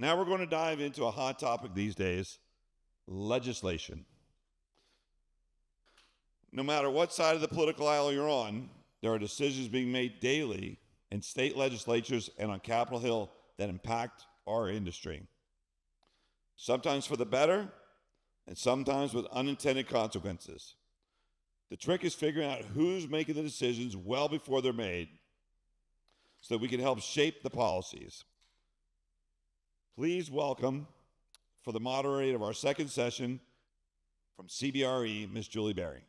Now we're going to dive into a hot topic these days, legislation. No matter what side of the political aisle you're on, there are decisions being made daily in state legislatures and on Capitol Hill that impact our industry. Sometimes for the better, and sometimes with unintended consequences. The trick is figuring out who's making the decisions well before they're made so that we can help shape the policies. Please welcome, for the moderator of our second session, from CBRE, Ms. Julie Berry.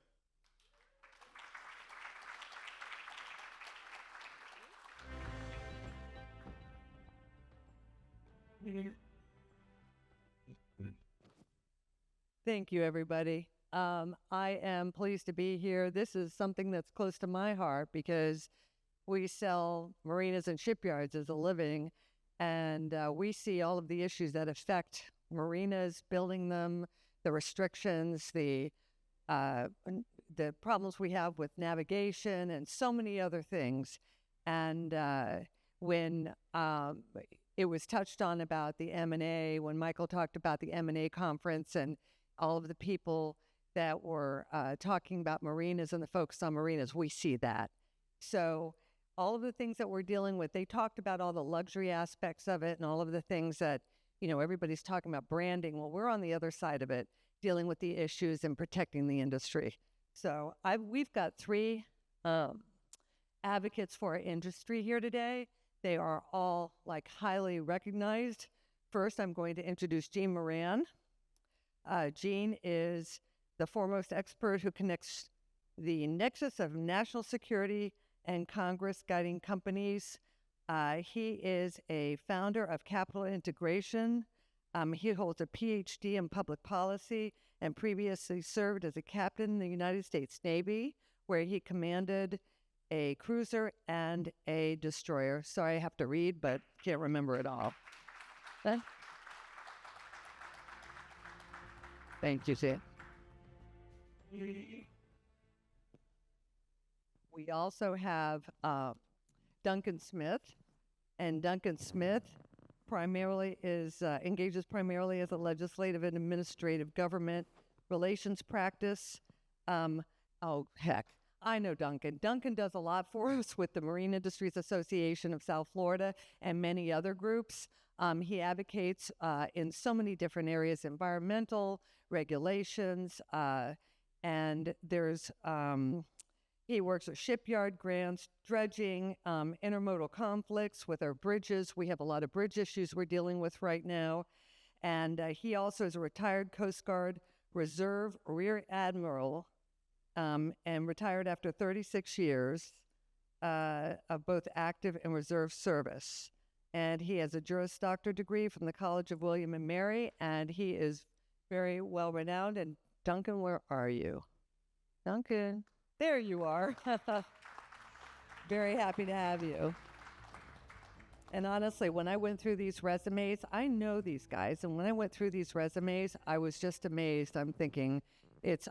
Thank you, everybody. I am pleased to be here. This is something that's close to my heart because we sell marinas and shipyards as a living, and we see all of the issues that affect marinas, building them, the restrictions, the problems we have with navigation, and so many other things. And when it was touched on about the M&A, when Michael talked about the M&A conference and all of the people that were talking about marinas and the focus on marinas, we see that. So all of the things that we're dealing with, they talked about all the luxury aspects of it and all of the things that, you know, everybody's talking about branding. Well, we're on the other side of it, dealing with the issues and protecting the industry. So we've got three advocates for our industry here today. They are all highly recognized. First, I'm going to introduce Jean Moran. Jean is the foremost expert who connects the nexus of national security and Congress guiding companies. He is a founder of Capital Integration. He holds a Ph.D. in public policy and previously served as a captain in the United States Navy, where he commanded a cruiser and a destroyer. Sorry, I have to read, but can't remember it all. Thank you, Sam. We also have Duncan Smith, and Duncan Smith primarily engages primarily as a legislative and administrative government relations practice. Oh, heck. I know Duncan. Duncan does a lot for us with the Marine Industries Association of South Florida and many other groups. He advocates in so many different areas, environmental, regulations, and there's, he works with shipyard grants, dredging, intermodal conflicts with our bridges. We have a lot of bridge issues we're dealing with right now. And he also is a retired Coast Guard Reserve Rear Admiral, and retired after 36 years of both active and reserve service. And he has a Juris Doctor degree from the College of William and Mary, and he is very well renowned. And Duncan, where are you? Duncan, there you are. Very happy to have you. And honestly, when I went through these resumes, I know these guys, and when I went through these resumes, I was just amazed. I'm thinking,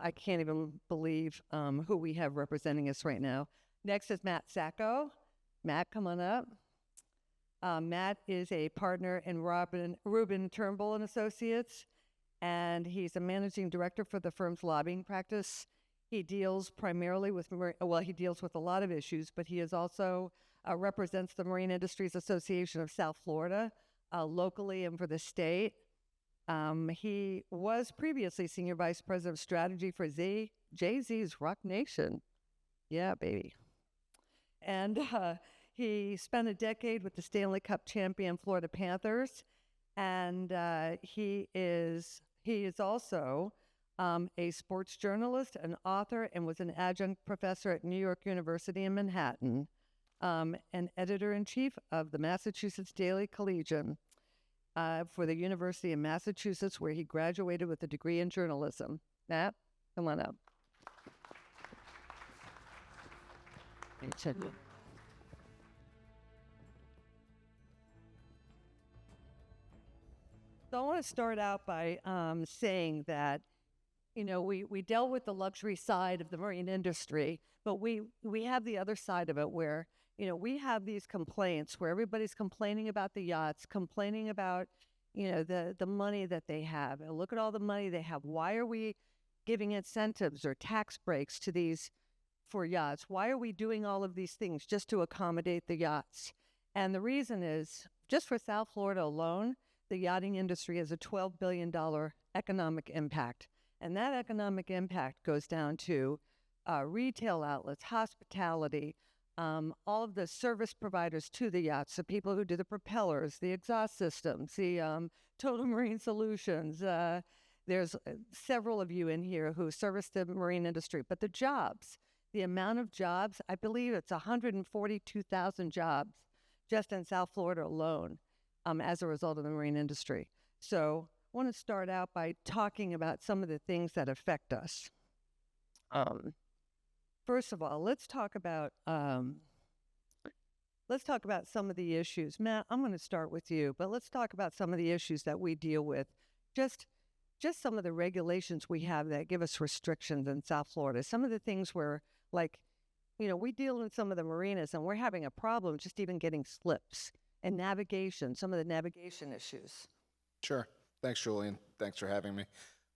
I can't even believe who we have representing us right now. Next is Matt Sacco. Matt, come on up. Matt is a partner in Rubin, Turnbull and Associates, and he's a managing director for the firm's lobbying practice. He deals primarily with, he deals with a lot of issues, but he is also represents the Marine Industries Association of South Florida locally and for the state. He was previously Senior Vice President of Strategy for Jay-Z's Rock Nation. Yeah, baby. And he spent a decade with the Stanley Cup champion Florida Panthers. And he is also a sports journalist, an author, and was an adjunct professor at New York University in Manhattan, and editor-in-chief of the Massachusetts Daily Collegian. For the University of Massachusetts, where he graduated with a degree in journalism. Matt, come on up. So I want to start out by saying that, you know, we dealt with the luxury side of the marine industry, but we have the other side of it where, you know, we have these complaints where everybody's complaining about the yachts, complaining about, the money that they have. And look at all the money they have. Why are we giving incentives or tax breaks to these for yachts? Why are we doing all of these things just to accommodate the yachts? And the reason is, just for South Florida alone, the yachting industry has a $12 billion economic impact. And that economic impact goes down to retail outlets, hospitality, all of the service providers to the yachts, the people who do the propellers, the exhaust systems, the Total Marine Solutions. There's several of you in here who service the marine industry. But the jobs, the amount of jobs, I believe it's 142,000 jobs just in South Florida alone as a result of the marine industry. So I want to start out by talking about some of the things that affect us. First of all, let's talk about some of the issues. Matt, I'm going to start with you, but let's talk about some of the issues that we deal with. Just some of the regulations we have that give us restrictions in South Florida. Some of the things where, like, we deal with some of the marinas, and we're having a problem just even getting slips and navigation. Some of the navigation issues. Sure. Thanks, Julian. Thanks for having me.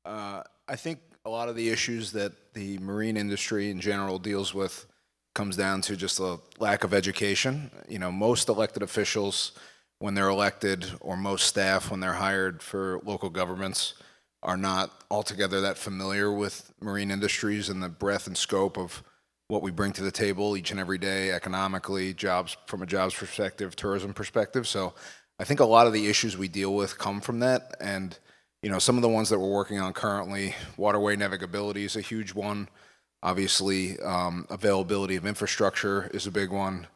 I think a lot of the issues that the marine industry in general deals with comes down to just a lack of education. Most elected officials, when they're elected, or most staff, when they're hired for local governments, are not altogether that familiar with marine industries and the breadth and scope of what we bring to the table each and every day, economically, jobs, from a jobs perspective, tourism perspective. So I think a lot of the issues we deal with come from that. And some of the ones that we're working on currently, waterway navigability is a huge one. Obviously, availability of infrastructure is a big one.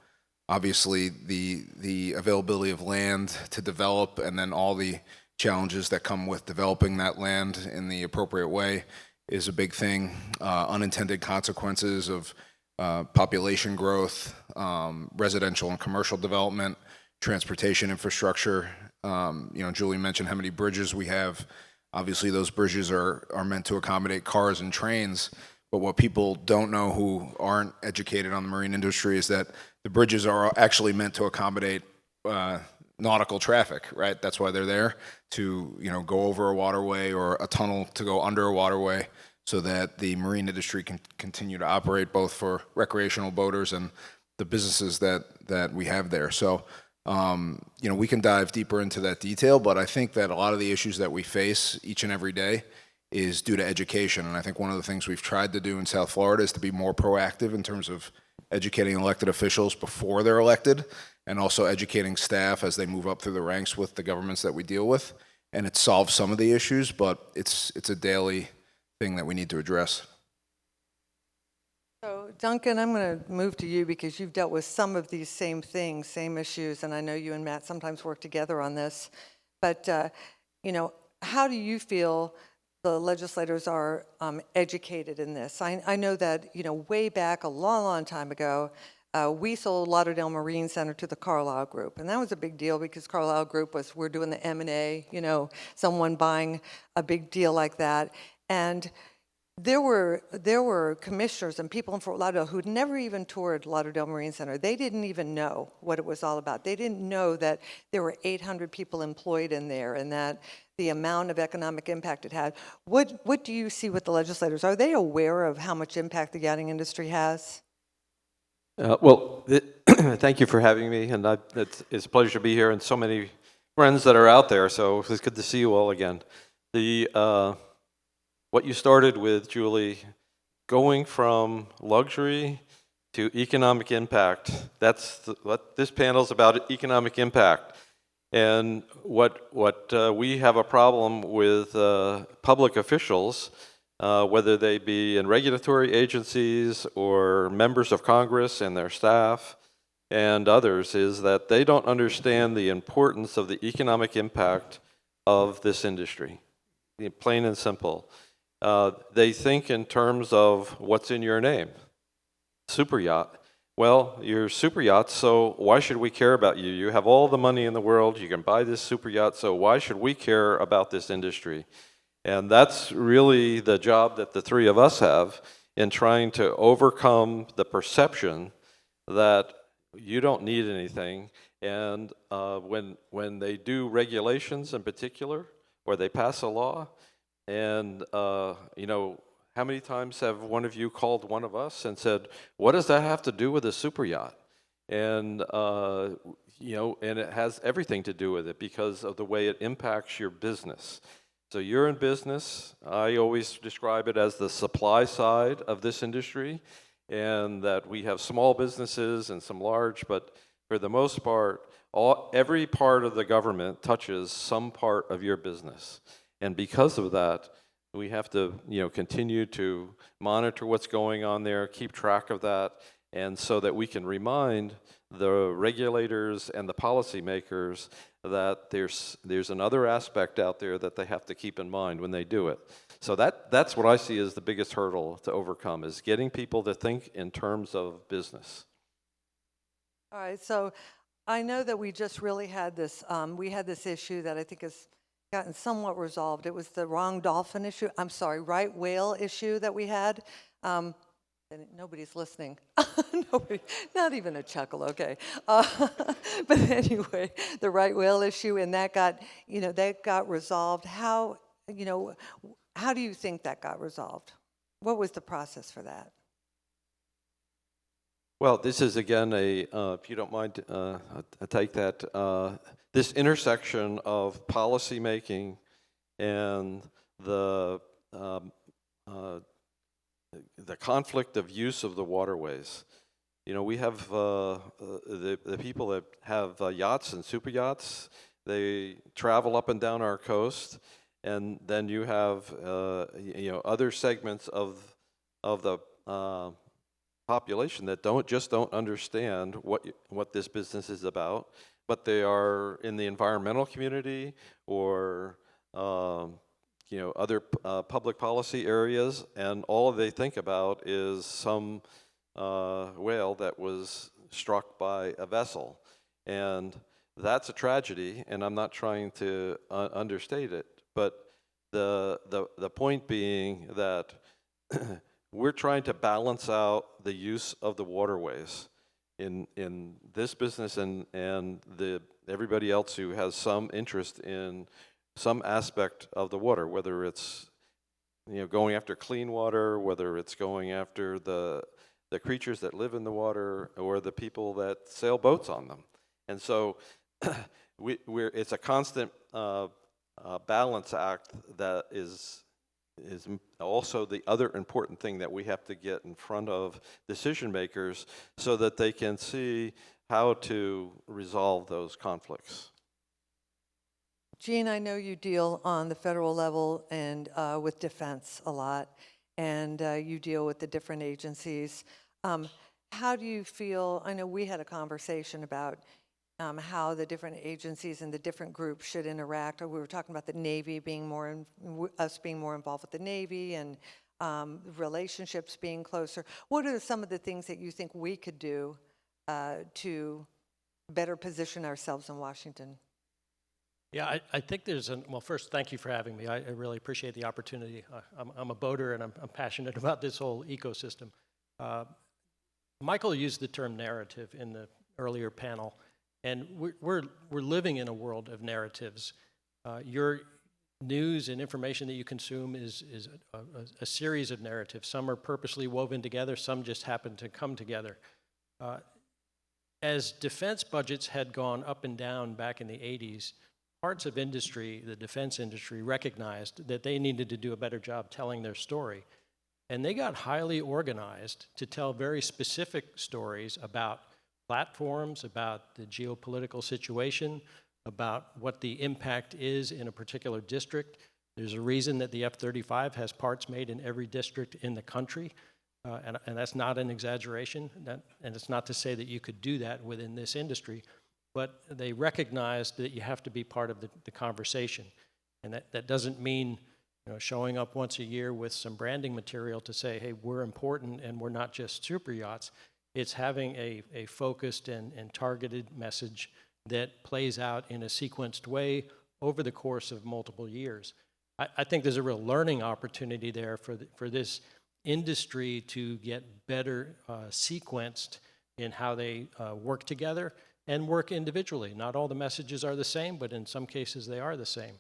Obviously, the availability of land to develop, and then all the challenges that come with developing that land in the appropriate way is a big thing. Unintended consequences of population growth, residential and commercial development, transportation infrastructure. Julie mentioned how many bridges we have. Obviously, those bridges are meant to accommodate cars and trains, but what people don't know who aren't educated on the marine industry is that the bridges are actually meant to accommodate nautical traffic, right? That's why they're there, to go over a waterway or a tunnel to go under a waterway, so that the marine industry can continue to operate, both for recreational boaters and the businesses that we have there. So we can dive deeper into that detail, but I think that a lot of the issues that we face each and every day is due to education. And I think one of the things we've tried to do in South Florida is to be more proactive in terms of educating elected officials before they're elected, and also educating staff as they move up through the ranks with the governments that we deal with. And it solves some of the issues, but it's a daily thing that we need to address. So, Duncan, I'm going to move to you because you've dealt with some of these same things, same issues, and I know you and Matt sometimes work together on this. But, how do you feel the legislators are educated in this? I know that, way back a long time ago, we sold Lauderdale Marine Center to the Carlyle Group, and that was a big deal because Carlyle Group we're doing the M&A, someone buying a big deal like that. And there were commissioners and people in Fort Lauderdale who'd never even toured Lauderdale Marine Center. They didn't even know what it was all about. They didn't know that there were 800 people employed in there, and that the amount of economic impact it had. What do you see with the legislators? Are they aware of how much impact the yachting industry has? Thank you for having me, and it's a pleasure to be here, and so many friends that are out there, so it's good to see you all again. What you started with, Julie, going from luxury to economic impact, what this panel is about, economic impact. And what we have a problem with public officials, whether they be in regulatory agencies or members of Congress and their staff and others, is that they don't understand the importance of the economic impact of this industry, plain and simple. They think in terms of what's in your name, superyacht. Well, you're superyacht, so why should we care about you? You have all the money in the world, you can buy this superyacht, so why should we care about this industry? And that's really the job that the three of us have in trying to overcome the perception that you don't need anything, And when they do regulations in particular, or they pass a law, and how many times have one of you called one of us and said, "What does that have to do with a super yacht?" And and it has everything to do with it because of the way it impacts your business. So you're in business. I always describe it as the supply side of this industry, and that we have small businesses and some large, but for the most part, every part of the government touches some part of your business. And because of that, we have to continue to monitor what's going on there, keep track of that, and so that we can remind the regulators and the policymakers that there's another aspect out there that they have to keep in mind when they do it. So that's what I see as the biggest hurdle to overcome, is getting people to think in terms of business. All right, so I know that we just really had this, we had this issue that I think has gotten somewhat resolved. It was the wrong dolphin issue, right whale issue that we had. And nobody's listening. Nobody, not even a chuckle, okay. But anyway, the right whale issue, and that got resolved. How do you think that got resolved? What was the process for that? Well, this is again if you don't mind, I'll take that. This intersection of policy making and the conflict of use of the waterways. We have the people that have yachts and super yachts. They travel up and down our coast, and then you have other segments of the population that don't understand what this business is about, but they are in the environmental community or other public policy areas, and all they think about is some whale that was struck by a vessel. And that's a tragedy, and I'm not trying to understate it, but the point being that we're trying to balance out the use of the waterways in this business and everybody else who has some interest in some aspect of the water, whether it's going after clean water, whether it's going after the creatures that live in the water, or the people that sail boats on them. And so it's a constant balance act that is also the other important thing that we have to get in front of decision makers so that they can see how to resolve those conflicts. Jean, I know you deal on the federal level and with defense a lot, and you deal with the different agencies. How do you feel? I know we had a conversation about how the different agencies and the different groups should interact. We were talking about the Navy being us being more involved with the Navy, and relationships being closer. What are some of the things that you think we could do to better position ourselves in Washington? Yeah, I think well, first, thank you for having me. I really appreciate the opportunity. I'm a boater, and I'm passionate about this whole ecosystem. Michael used the term narrative in the earlier panel, and we're living in a world of narratives. Your news and information that you consume is a series of narratives. Some are purposely woven together, some just happen to come together. As defense budgets had gone up and down back in the 80s, parts of industry, the defense industry, recognized that they needed to do a better job telling their story. And they got highly organized to tell very specific stories about platforms, about the geopolitical situation, about what the impact is in a particular district. There's a reason that the F-35 has parts made in every district in the country, and that's not an exaggeration, and it's not to say that you could do that within this industry, but they recognized that you have to be part of the conversation. And that doesn't mean showing up once a year with some branding material to say, hey, we're important and we're not just super yachts. It's having a focused and targeted message that plays out in a sequenced way over the course of multiple years. I think there's a real learning opportunity there for this industry to get better sequenced in how they work together and work individually. Not all the messages are the same, but in some cases they are the same.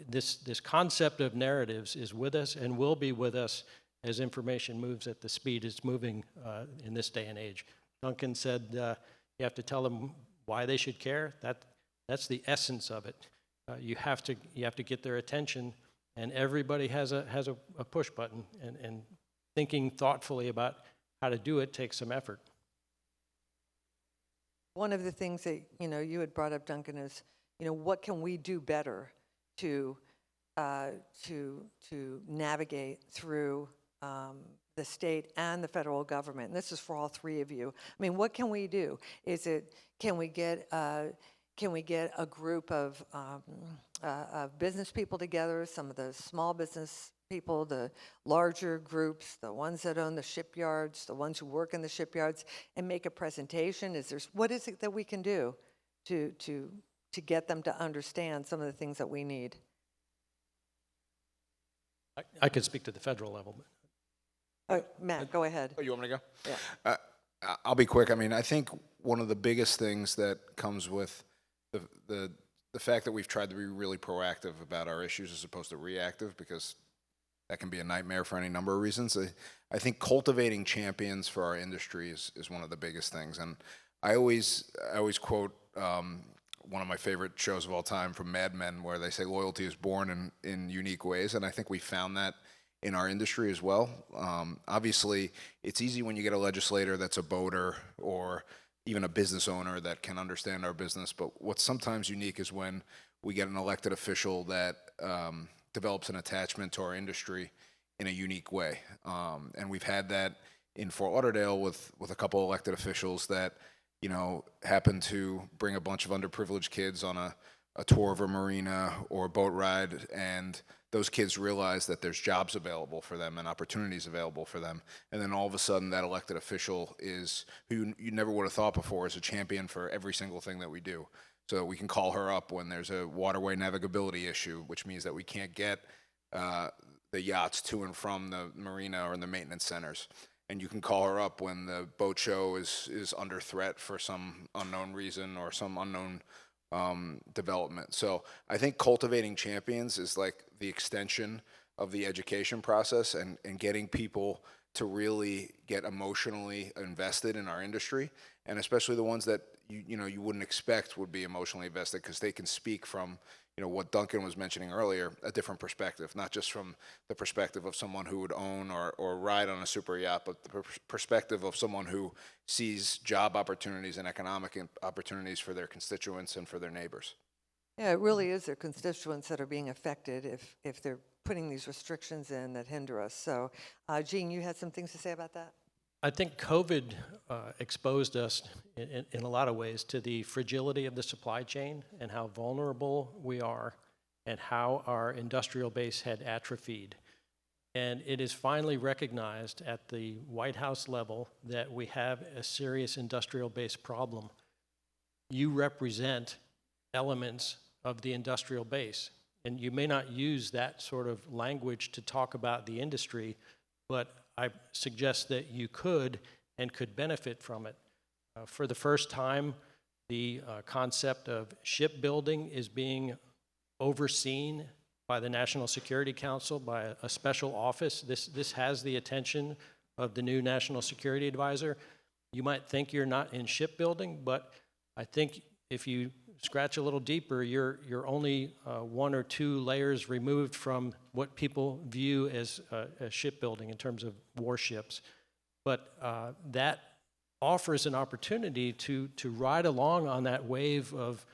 This concept of narratives is with us and will be with us as information moves at the speed it's moving in this day and age. Duncan said you have to tell them why they should care. That's the essence of it. You have to get their attention, and everybody has a push button, and thinking thoughtfully about how to do it takes some effort. One of the things that you had brought up, Duncan, is what can we do better to navigate through the state and the federal government. And this is for all three of you. I mean, what can we do? Can we get a group of business people together, some of the small business people, the larger groups, the ones that own the shipyards, the ones who work in the shipyards, and make a presentation? What is it that we can do to get them to understand some of the things that we need? I could speak to the federal level. Matt, go ahead. Oh, you want me to go? Yeah. I'll be quick. I mean, I think one of the biggest things that comes with the fact that we've tried to be really proactive about our issues as opposed to reactive, because that can be a nightmare for any number of reasons. I think cultivating champions for our industry is one of the biggest things. And I always quote one of my favorite shows of all time from Mad Men, where they say loyalty is born in unique ways. And I think we found that in our industry as well. Obviously, it's easy when you get a legislator that's a boater or even a business owner that can understand our business. But what's sometimes unique is when we get an elected official that develops an attachment to our industry in a unique way. And we've had that in Fort Lauderdale with a couple elected officials that happen to bring a bunch of underprivileged kids on a tour of a marina or a boat ride, and those kids realize that there's jobs available for them and opportunities available for them. And then all of a sudden that elected official is, who you never would have thought before, is a champion for every single thing that we do. So we can call her up when there's a waterway navigability issue, which means that we can't get the yachts to and from the marina or in the maintenance centers. And you can call her up when the boat show is under threat for some unknown reason or some unknown development. So I think cultivating champions is like the extension of the education process, and getting people to really get emotionally invested in our industry, and especially the ones that you wouldn't expect would be emotionally invested, because they can speak from what Duncan was mentioning earlier, a different perspective, not just from the perspective of someone who would own or ride on a super yacht, but the perspective of someone who sees job opportunities and economic opportunities for their constituents and for their neighbors. Yeah, it really is their constituents that are being affected if they're putting these restrictions in that hinder us. So, Jean, you had some things to say about that? I think COVID exposed us in a lot of ways to the fragility of the supply chain and how vulnerable we are and how our industrial base had atrophied. And it is finally recognized at the White House level that we have a serious industrial base problem. You represent elements of the industrial base, and you may not use that sort of language to talk about the industry, but I suggest that you could and could benefit from it. For the first time, the concept of shipbuilding is being overseen by the National Security Council, by a special office. This has the attention of the new National Security Advisor. You might think you're not in shipbuilding, but I think if you scratch a little deeper, you're only 1 or 2 layers removed from what people view as shipbuilding in terms of warships. But that offers an opportunity to ride along on that wave of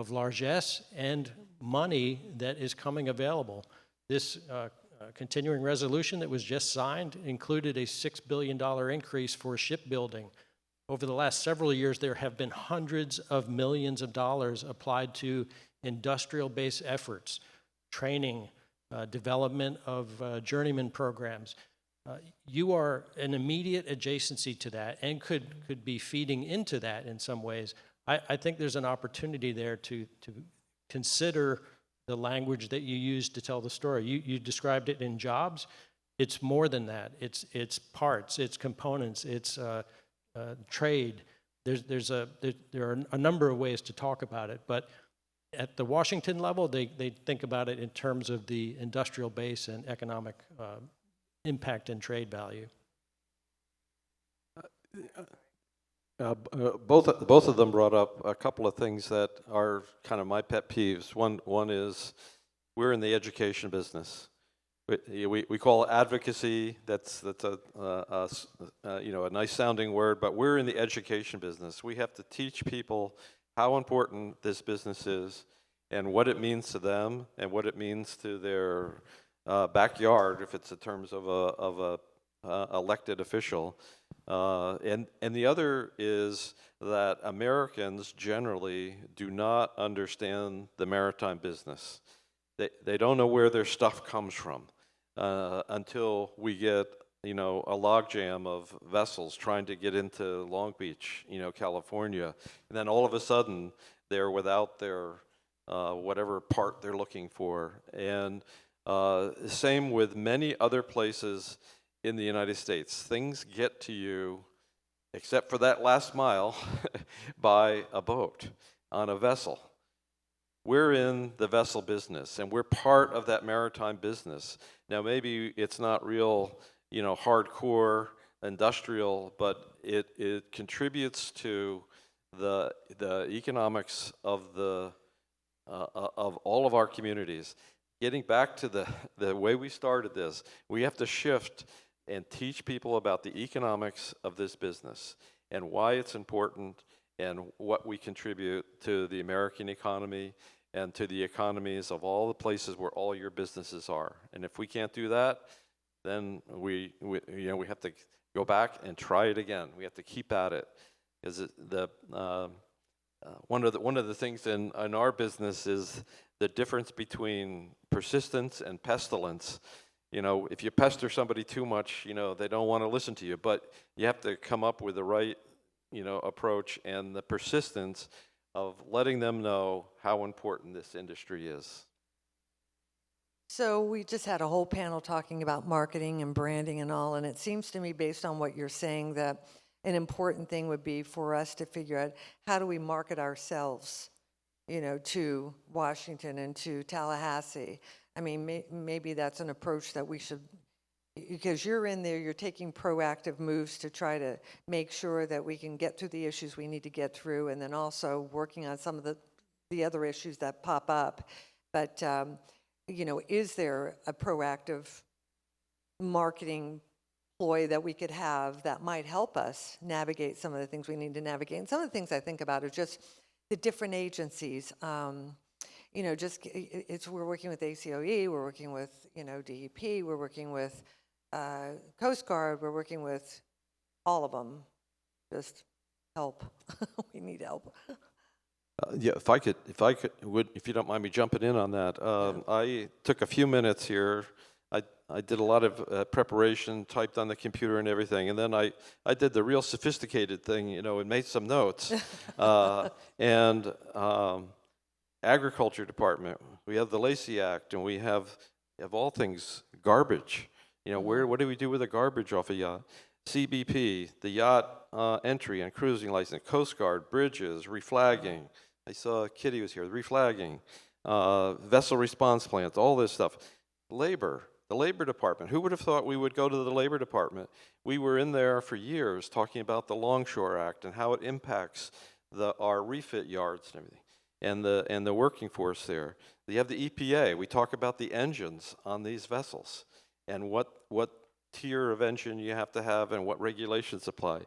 largesse and money that is coming available. This continuing resolution that was just signed included a $6 billion increase for shipbuilding. Over the last several years, there have been hundreds of millions of dollars applied to industrial-based efforts, training, development of journeyman programs. You are an immediate adjacency to that and could be feeding into that in some ways. I think there's an opportunity there to consider the language that you use to tell the story. You described it in jobs. It's more than that. It's parts, it's components, it's trade. there are a number of ways to talk about it, but at the Washington level, they think about it in terms of the industrial base and economic impact and trade value. Both of them brought up a couple of things that are kind of my pet peeves. One is we're in the education business. We call it advocacy. That's a a nice sounding word, but we're in the education business. We have to teach people how important this business is and what it means to them and what it means to their backyard, if it's in terms of a elected official. And the other is that Americans generally do not understand the maritime business. They don't know where their stuff comes from until we get a logjam of vessels trying to get into Long Beach, California, and then all of a sudden they're without their whatever part they're looking for. And same with many other places in the United States. Things get to you, except for that last mile, by a boat, on a vessel. We're in the vessel business, and we're part of that maritime business. Now, maybe it's not real, hardcore industrial, but it contributes to the economics of of all of our communities. Getting back to the way we started this, we have to shift and teach people about the economics of this business and why it's important and what we contribute to the American economy and to the economies of all the places where all your businesses are. And if we can't do that, then we have to go back and try it again. We have to keep at it. Because one of the things in our business is the difference between persistence and pestilence. If you pester somebody too much, they don't want to listen to you. But you have to come up with the right, approach and the persistence of letting them know how important this industry is. So we just had a whole panel talking about marketing and branding and all, and it seems to me, based on what you're saying, that an important thing would be for us to figure out how do we market ourselves, to Washington and to Tallahassee. I mean, maybe that's an approach that we should, because you're in there, you're taking proactive moves to try to make sure that we can get through the issues we need to get through, and then also working on some of the other issues that pop up. But, is there a proactive marketing ploy that we could have that might help us navigate some of the things we need to navigate? And some of the things I think about are just the different agencies. We're working with ACOE, we're working with, DEP, we're working with Coast Guard, we're working with all of them. Just help. We need help. If you don't mind me jumping in on that, I took a few minutes here. I did a lot of preparation, typed on the computer and everything, and then I did the real sophisticated thing, and made some notes. Agriculture Department, we have the Lacey Act, and we have all things garbage. What do we do with the garbage off a yacht? CBP, the yacht entry and cruising license, Coast Guard, bridges, reflagging. I saw Kitty was here, reflagging, vessel response plans, all this stuff. Labor, the Labor Department. Who would have thought we would go to the Labor Department? We were in there for years talking about the Longshore Act and how it impacts our refit yards and everything, and the working force there. You have the EPA. We talk about the engines on these vessels and what tier of engine you have to have and what regulations apply.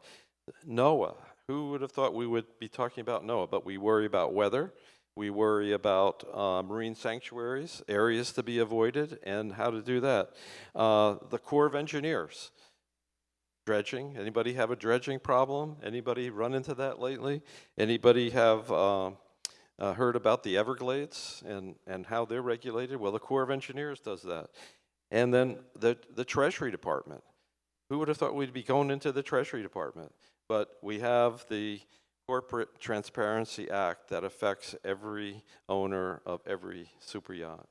NOAA. Who would have thought we would be talking about NOAA? But we worry about weather. We worry about marine sanctuaries, areas to be avoided, and how to do that. The Corps of Engineers. Dredging. Anybody have a dredging problem? Anybody run into that lately? Anybody have heard about the Everglades and how they're regulated? Well, the Corps of Engineers does that. And then the Treasury Department. Who would have thought we'd be going into the Treasury Department? But we have the Corporate Transparency Act that affects every owner of every super yacht.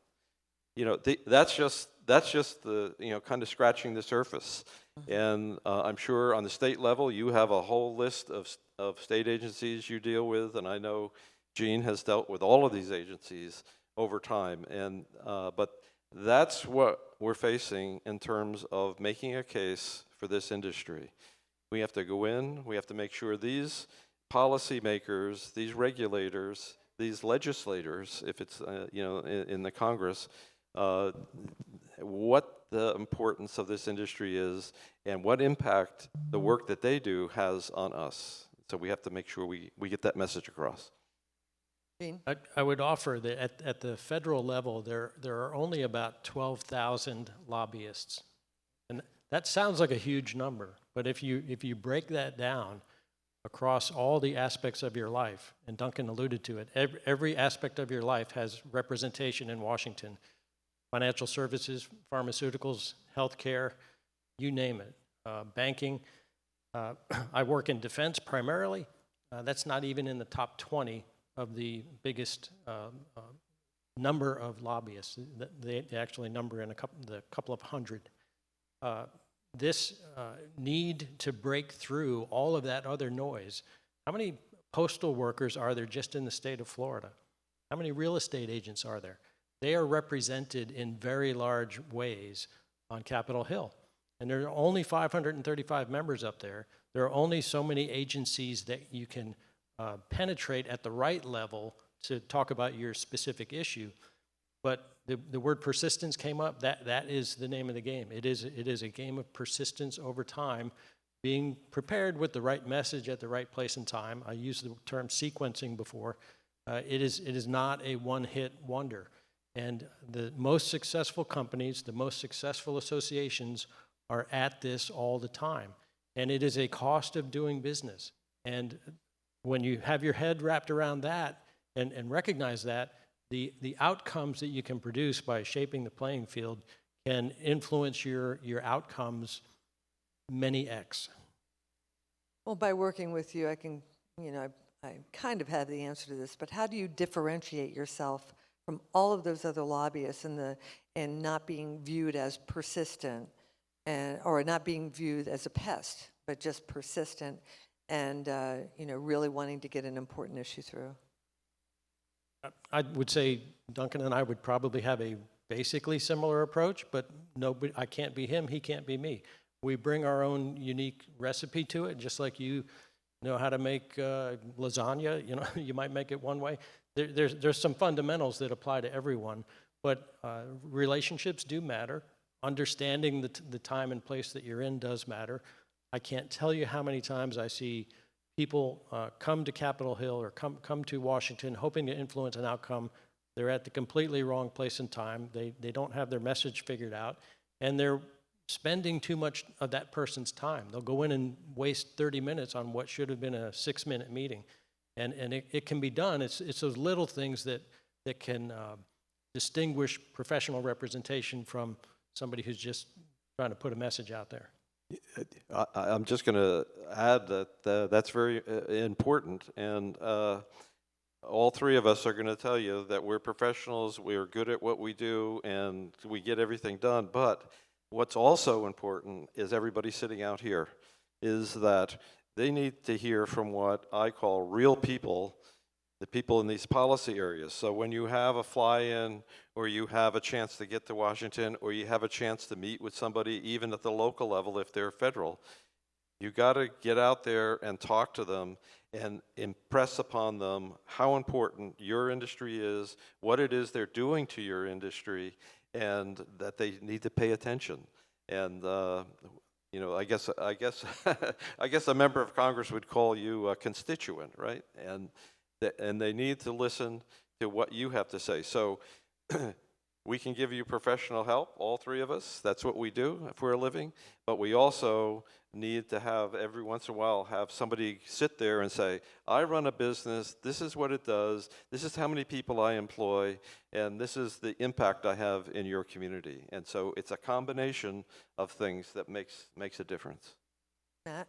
That's just the kind of scratching the surface. And I'm sure on the state level you have a whole list of of state agencies you deal with, and I know Gene has dealt with all of these agencies over time, and but that's what we're facing in terms of making a case for this industry. We have to go in, we have to make sure these policymakers, these regulators, these legislators, if it's in the Congress, what the importance of this industry is and what impact the work that they do has on us. So we have to make sure we get that message across. Gene? I would offer that at the federal level, there are only about 12,000 lobbyists. And that sounds like a huge number, but if you break that down across all the aspects of your life, and Duncan alluded to it, every aspect of your life has representation in Washington. Financial services, pharmaceuticals, healthcare, you name it, banking. I work in defense primarily. That's not even in the top 20 of the biggest number of lobbyists. They actually number in a couple of hundred. This need to break through all of that other noise. How many postal workers are there just in the state of Florida? How many real estate agents are there? They are represented in very large ways on Capitol Hill. And there are only 535 members up there. There are only so many agencies that you can penetrate at the right level to talk about your specific issue. But the word persistence came up. That is the name of the game. It is a game of persistence over time, being prepared with the right message at the right place and time. I used the term sequencing before. It is not a one-hit wonder. And the most successful companies, the most successful associations are at this all the time. And it is a cost of doing business. And when you have your head wrapped around that and recognize that, the outcomes that you can produce by shaping the playing field can influence your outcomes many X. Well, by working with you, I can, I kind of have the answer to this, but how do you differentiate yourself from all of those other lobbyists and not being viewed as persistent or not being viewed as a pest, but just persistent and, really wanting to get an important issue through? I would say Duncan and I would probably have a basically similar approach, but nobody, I can't be him, he can't be me. We bring our own unique recipe to it, just like you know how to make lasagna. You might make it one way. There's some fundamentals that apply to everyone, but relationships do matter. Understanding the time and place that you're in does matter. I can't tell you how many times I see people come to Capitol Hill or come to Washington hoping to influence an outcome. They're at the completely wrong place and time. They don't have their message figured out, and they're spending too much of that person's time. They'll go in and waste 30 minutes on what should have been a 6-minute meeting. And it can be done. It's those little things that can distinguish professional representation from somebody who's just trying to put a message out there. I'm just going to add that that's very important, and all three of us are going to tell you that we're professionals, we're good at what we do, and we get everything done. But what's also important is everybody sitting out here is that they need to hear from what I call real people, the people in these policy areas. So when you have a fly-in, or you have a chance to get to Washington, or you have a chance to meet with somebody even at the local level if they're federal, you got to get out there and talk to them and impress upon them how important your industry is, what it is they're doing to your industry, and that they need to pay attention. And I guess I guess a member of Congress would call you a constituent, right? And they need to listen to what you have to say. So we can give you professional help, all three of us. That's what we do for a living. But we also need to have, every once in a while, have somebody sit there and say, I run a business, this is what it does, this is how many people I employ, and this is the impact I have in your community. And so it's a combination of things that makes a difference. Matt?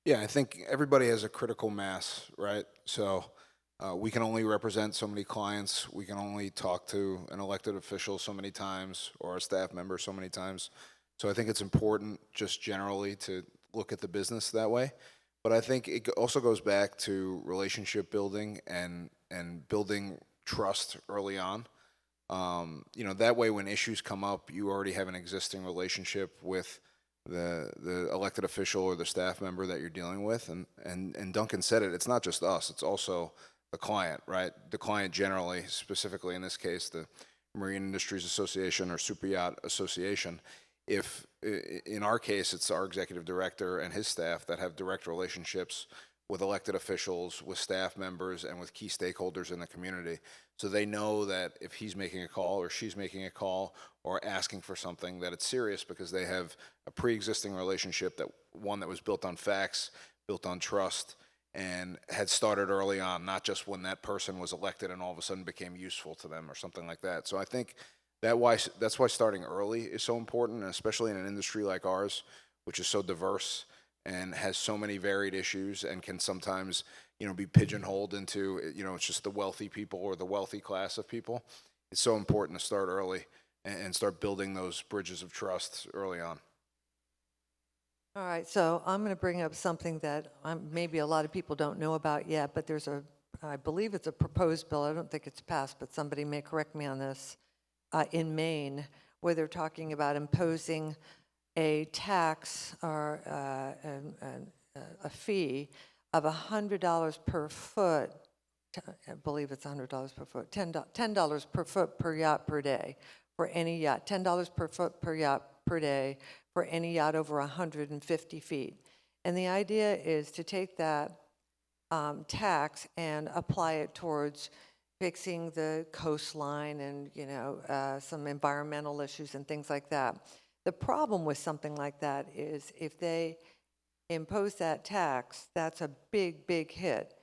Yeah, I think everybody has a critical mass, right? So we can only represent so many clients. We can only talk to an elected official so many times, or a staff member so many times. So I think it's important just generally to look at the business that way. But I think it also goes back to relationship building and building trust early on. You know, that way when issues come up, you already have an existing relationship with the elected official or the staff member that you're dealing with. And Duncan said it, it's not just us, it's also the client, right? The client generally, specifically in this case, the Marine Industries Association or Superyacht Association. If in our case, it's our executive director and his staff that have direct relationships with elected officials, with staff members, and with key stakeholders in the community. So they know that if he's making a call or she's making a call or asking for something, that it's serious because they have a pre-existing relationship, that one that was built on facts, built on trust, and had started early on, not just when that person was elected and all of a sudden became useful to them or something like that. So I think that's why starting early is so important, and especially in an industry like ours, which is so diverse and has so many varied issues and can sometimes, you know, be pigeonholed into, you know, it's just the wealthy people or the wealthy class of people. It's so important to start early and start building those bridges of trust early on. All right, so I'm going to bring up something that maybe a lot of people don't know about yet, but I believe it's a proposed bill. I don't think it's passed, but somebody may correct me on this, in Maine, where they're talking about imposing a tax or a fee of $100 per foot. I believe it's $100 per foot, $10 per foot per yacht per day for any yacht, $10 per foot per yacht per day for any yacht over 150 feet. And the idea is to take that tax and apply it towards fixing the coastline and, you know, some environmental issues and things like that. The problem with something like that is if they impose that tax, that's a big, big hit.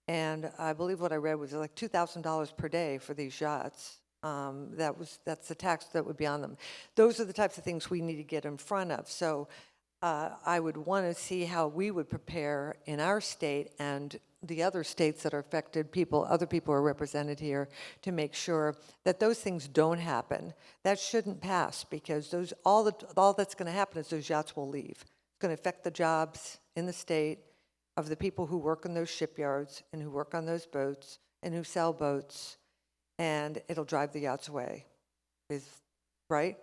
And I believe what I read was like $2,000 per day for these yachts. That's the tax that would be on them. Those are the types of things we need to get in front of. So I would want to see how we would prepare in our state and the other states that are affected, other people are represented here, to make sure that those things don't happen. That shouldn't pass, because all that's going to happen is those yachts will leave. It's going to affect the jobs in the state of the people who work in those shipyards and who work on those boats and who sell boats, and it'll drive the yachts away. Right?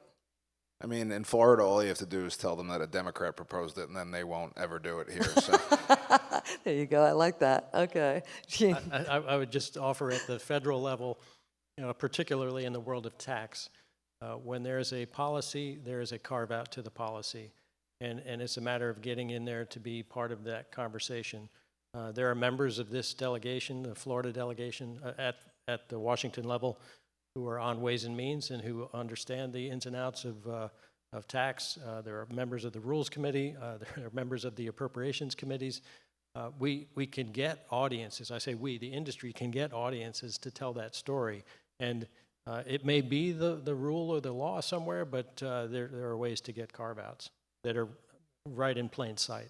I mean, in Florida, all you have to do is tell them that a Democrat proposed it, and then they won't ever do it here. So. There you go. I like that. Okay. I would just offer at the federal level, you know, particularly in the world of tax, when there is a policy, there is a carve out to the policy. And it's a matter of getting in there to be part of that conversation. There are members of this delegation, the Florida delegation, at the Washington level, who are on Ways and Means and who understand the ins and outs of tax. There are members of the Rules Committee. There are members of the Appropriations Committees. We can get audiences. I say we, the industry can get audiences to tell that story. And it may be the rule or the law somewhere, but there are ways to get carve-outs that are right in plain sight.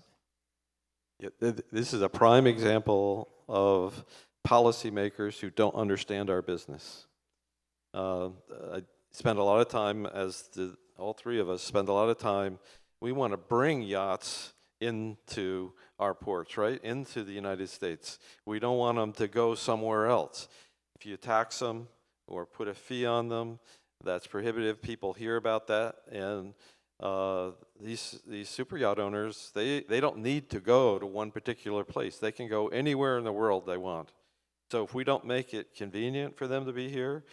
Yeah, this is a prime example of policymakers who don't understand our business. I spend a lot of time, all three of us spend a lot of time, we want to bring yachts into our ports, right? Into the United States. We don't want them to go somewhere else. If you tax them or put a fee on them, that's prohibitive. People hear about that, and these super yacht owners, they don't need to go to one particular place. They can go anywhere in the world they want. So if we don't make it convenient for them to be here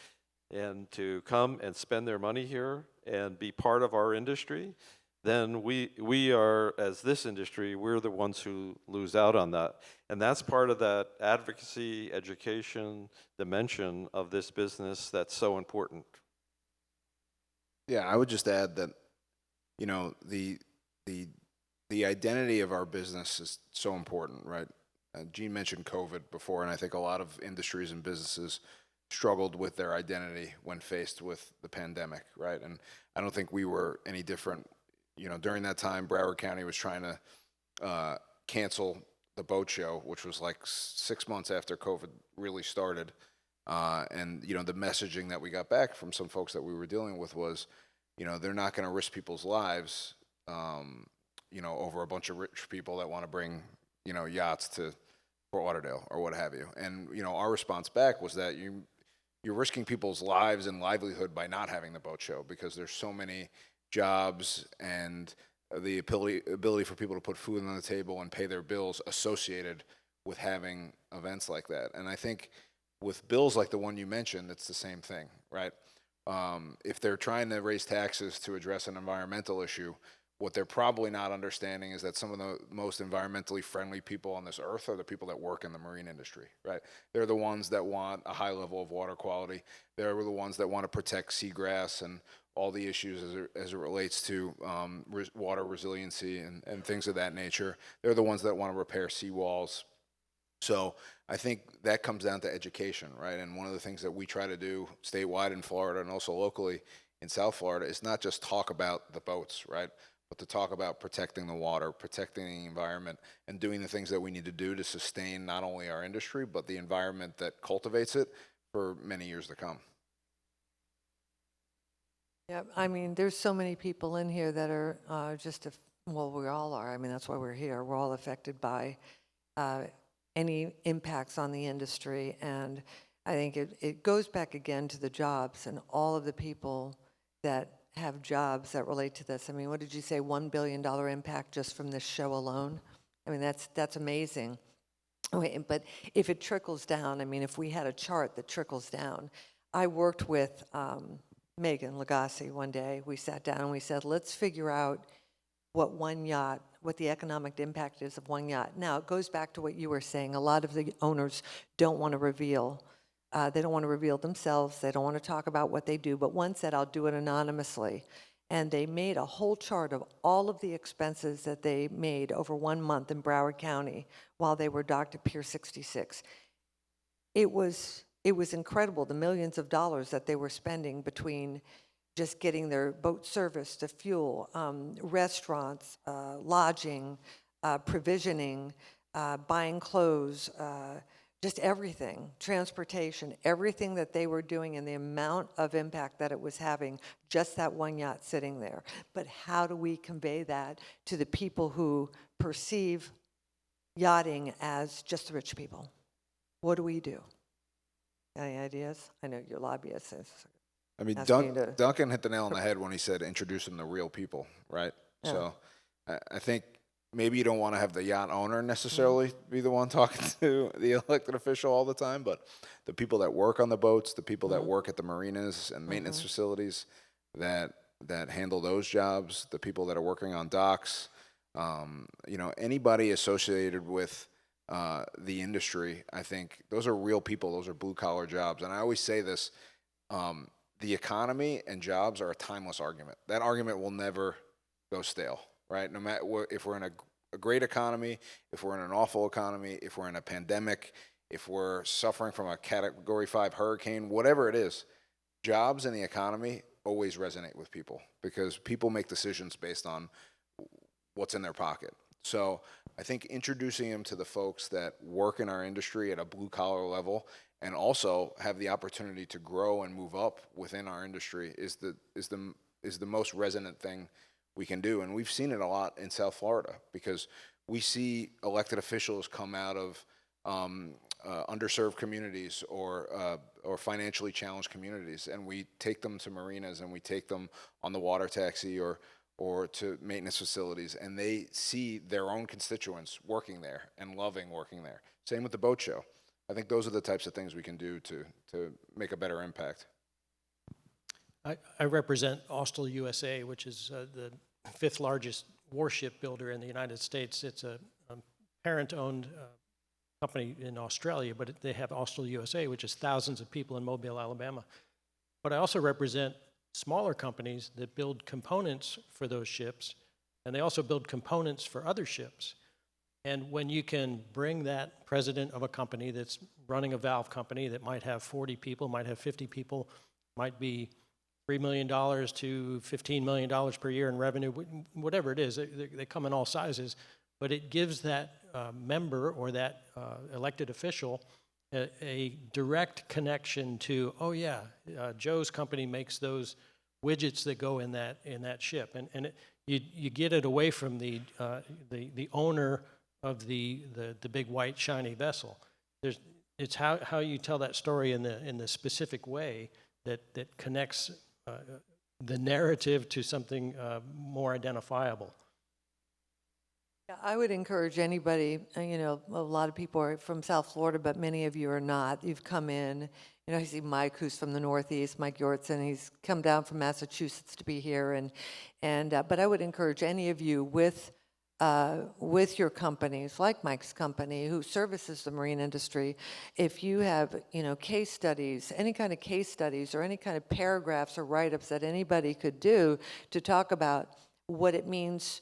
and to come and spend their money here and be part of our industry, then we are, as this industry, we're the ones who lose out on that. And that's part of that advocacy, education dimension of this business that's so important. Yeah, I would just add that, you know, the identity of our business is so important, right? Gene mentioned COVID before, and I think a lot of industries and businesses struggled with their identity when faced with the pandemic, right? And I don't think we were any different. You know, during that time, Broward County was trying to cancel the boat show, which was like 6 months after COVID really started. And, you know, the messaging that we got back from some folks that we were dealing with was, you know, they're not going to risk people's lives, you know, over a bunch of rich people that want to bring yachts to Fort Lauderdale or what have you. And, our response back was that you're risking people's lives and livelihood by not having the boat show, because there's so many jobs and the ability for people to put food on the table and pay their bills associated with having events like that. And I think with bills like the one you mentioned, it's the same thing, right? If they're trying to raise taxes to address an environmental issue, what they're probably not understanding is that some of the most environmentally friendly people on this earth are the people that work in the marine industry, right? They're the ones that want a high level of water quality. They're the ones that want to protect seagrass and all the issues as it relates to water resiliency and things of that nature. They're the ones that want to repair seawalls. So I think that comes down to education, right? And one of the things that we try to do statewide in Florida and also locally in South Florida is not just talk about the boats, right? But to talk about protecting the water, protecting the environment, and doing the things that we need to do to sustain not only our industry, but the environment that cultivates it for many years to come. Yeah, I mean, there's so many people in here that are well, we all are. I mean, that's why we're here. We're all affected by any impacts on the industry. And I think it goes back again to the jobs and all of the people that have jobs that relate to this. I mean, what did you say, $1 billion impact just from this show alone? I mean, that's amazing. But if it trickles down, I mean, if we had a chart that trickles down, I worked with Megan Lagasse one day. We sat down and we said, let's figure out what the economic impact is of one yacht. Now, it goes back to what you were saying. A lot of the owners don't want to reveal. They don't want to reveal themselves. They don't want to talk about what they do. But one said, I'll do it anonymously. And they made a whole chart of all of the expenses that they made over 1 month in Broward County while they were docked at Pier 66. It was incredible, the millions of dollars that they were spending between just getting their boat service to fuel, restaurants, lodging, provisioning, buying clothes, just everything, transportation, everything that they were doing, and the amount of impact that it was having, just that one yacht sitting there. But how do we convey that to the people who perceive yachting as just the rich people? What do we do? Any ideas? I know you're lobbyists. I mean, Asking you to- Duncan hit the nail on the head when he said introduce them to real people, right? Yeah. So I think maybe you don't want to have the yacht owner necessarily be the one talking to the elected official all the time, but the people that work on the boats, the people that work at the marinas and maintenance facilities that handle those jobs, the people that are working on docks, anybody associated with the industry, I think those are real people. Those are blue collar jobs. And I always say this, the economy and jobs are a timeless argument. That argument will never go stale, right? No matter if we're in a great economy, if we're in an awful economy, if we're in a pandemic, if we're suffering from a Category 5 hurricane, whatever it is, jobs and the economy always resonate with people because people make decisions based on what's in their pocket. So I think introducing them to the folks that work in our industry at a blue collar level and also have the opportunity to grow and move up within our industry is the most resonant thing we can do. And we've seen it a lot in South Florida because we see elected officials come out of underserved communities or financially challenged communities, and we take them to marinas and we take them on the water taxi or to maintenance facilities, and they see their own constituents working there and loving working there. Same with the boat show. I think those are the types of things we can do to make a better impact. I represent Austal USA, which is the 5th largest warship builder in the United States. It's a parent-owned company in Australia, but they have Austal USA, which is thousands of people in Mobile, Alabama. But I also represent smaller companies that build components for those ships, and they also build components for other ships. And when you can bring that president of a company that's running a valve company that might have 40 people, might have 50 people, might be $3 million to $15 million per year in revenue, whatever it is, they come in all sizes, but it gives that member or that elected official a direct connection to, oh yeah, Joe's company makes those widgets that go in that ship, and you get it away from the owner of the big white shiny vessel. It's how you tell that story in the specific way that connects the narrative to something more identifiable. Yeah, I would encourage anybody, you know, a lot of people are from South Florida, but many of you are not. You've come in, you know, I see Mike, who's from the Northeast, Mike Yortson, he's come down from Massachusetts to be here. But I would encourage any of you with your companies, like Mike's company, who services the marine industry, if you have, you know, case studies, any kind of case studies or any kind of paragraphs or write-ups that anybody could do to talk about what it means,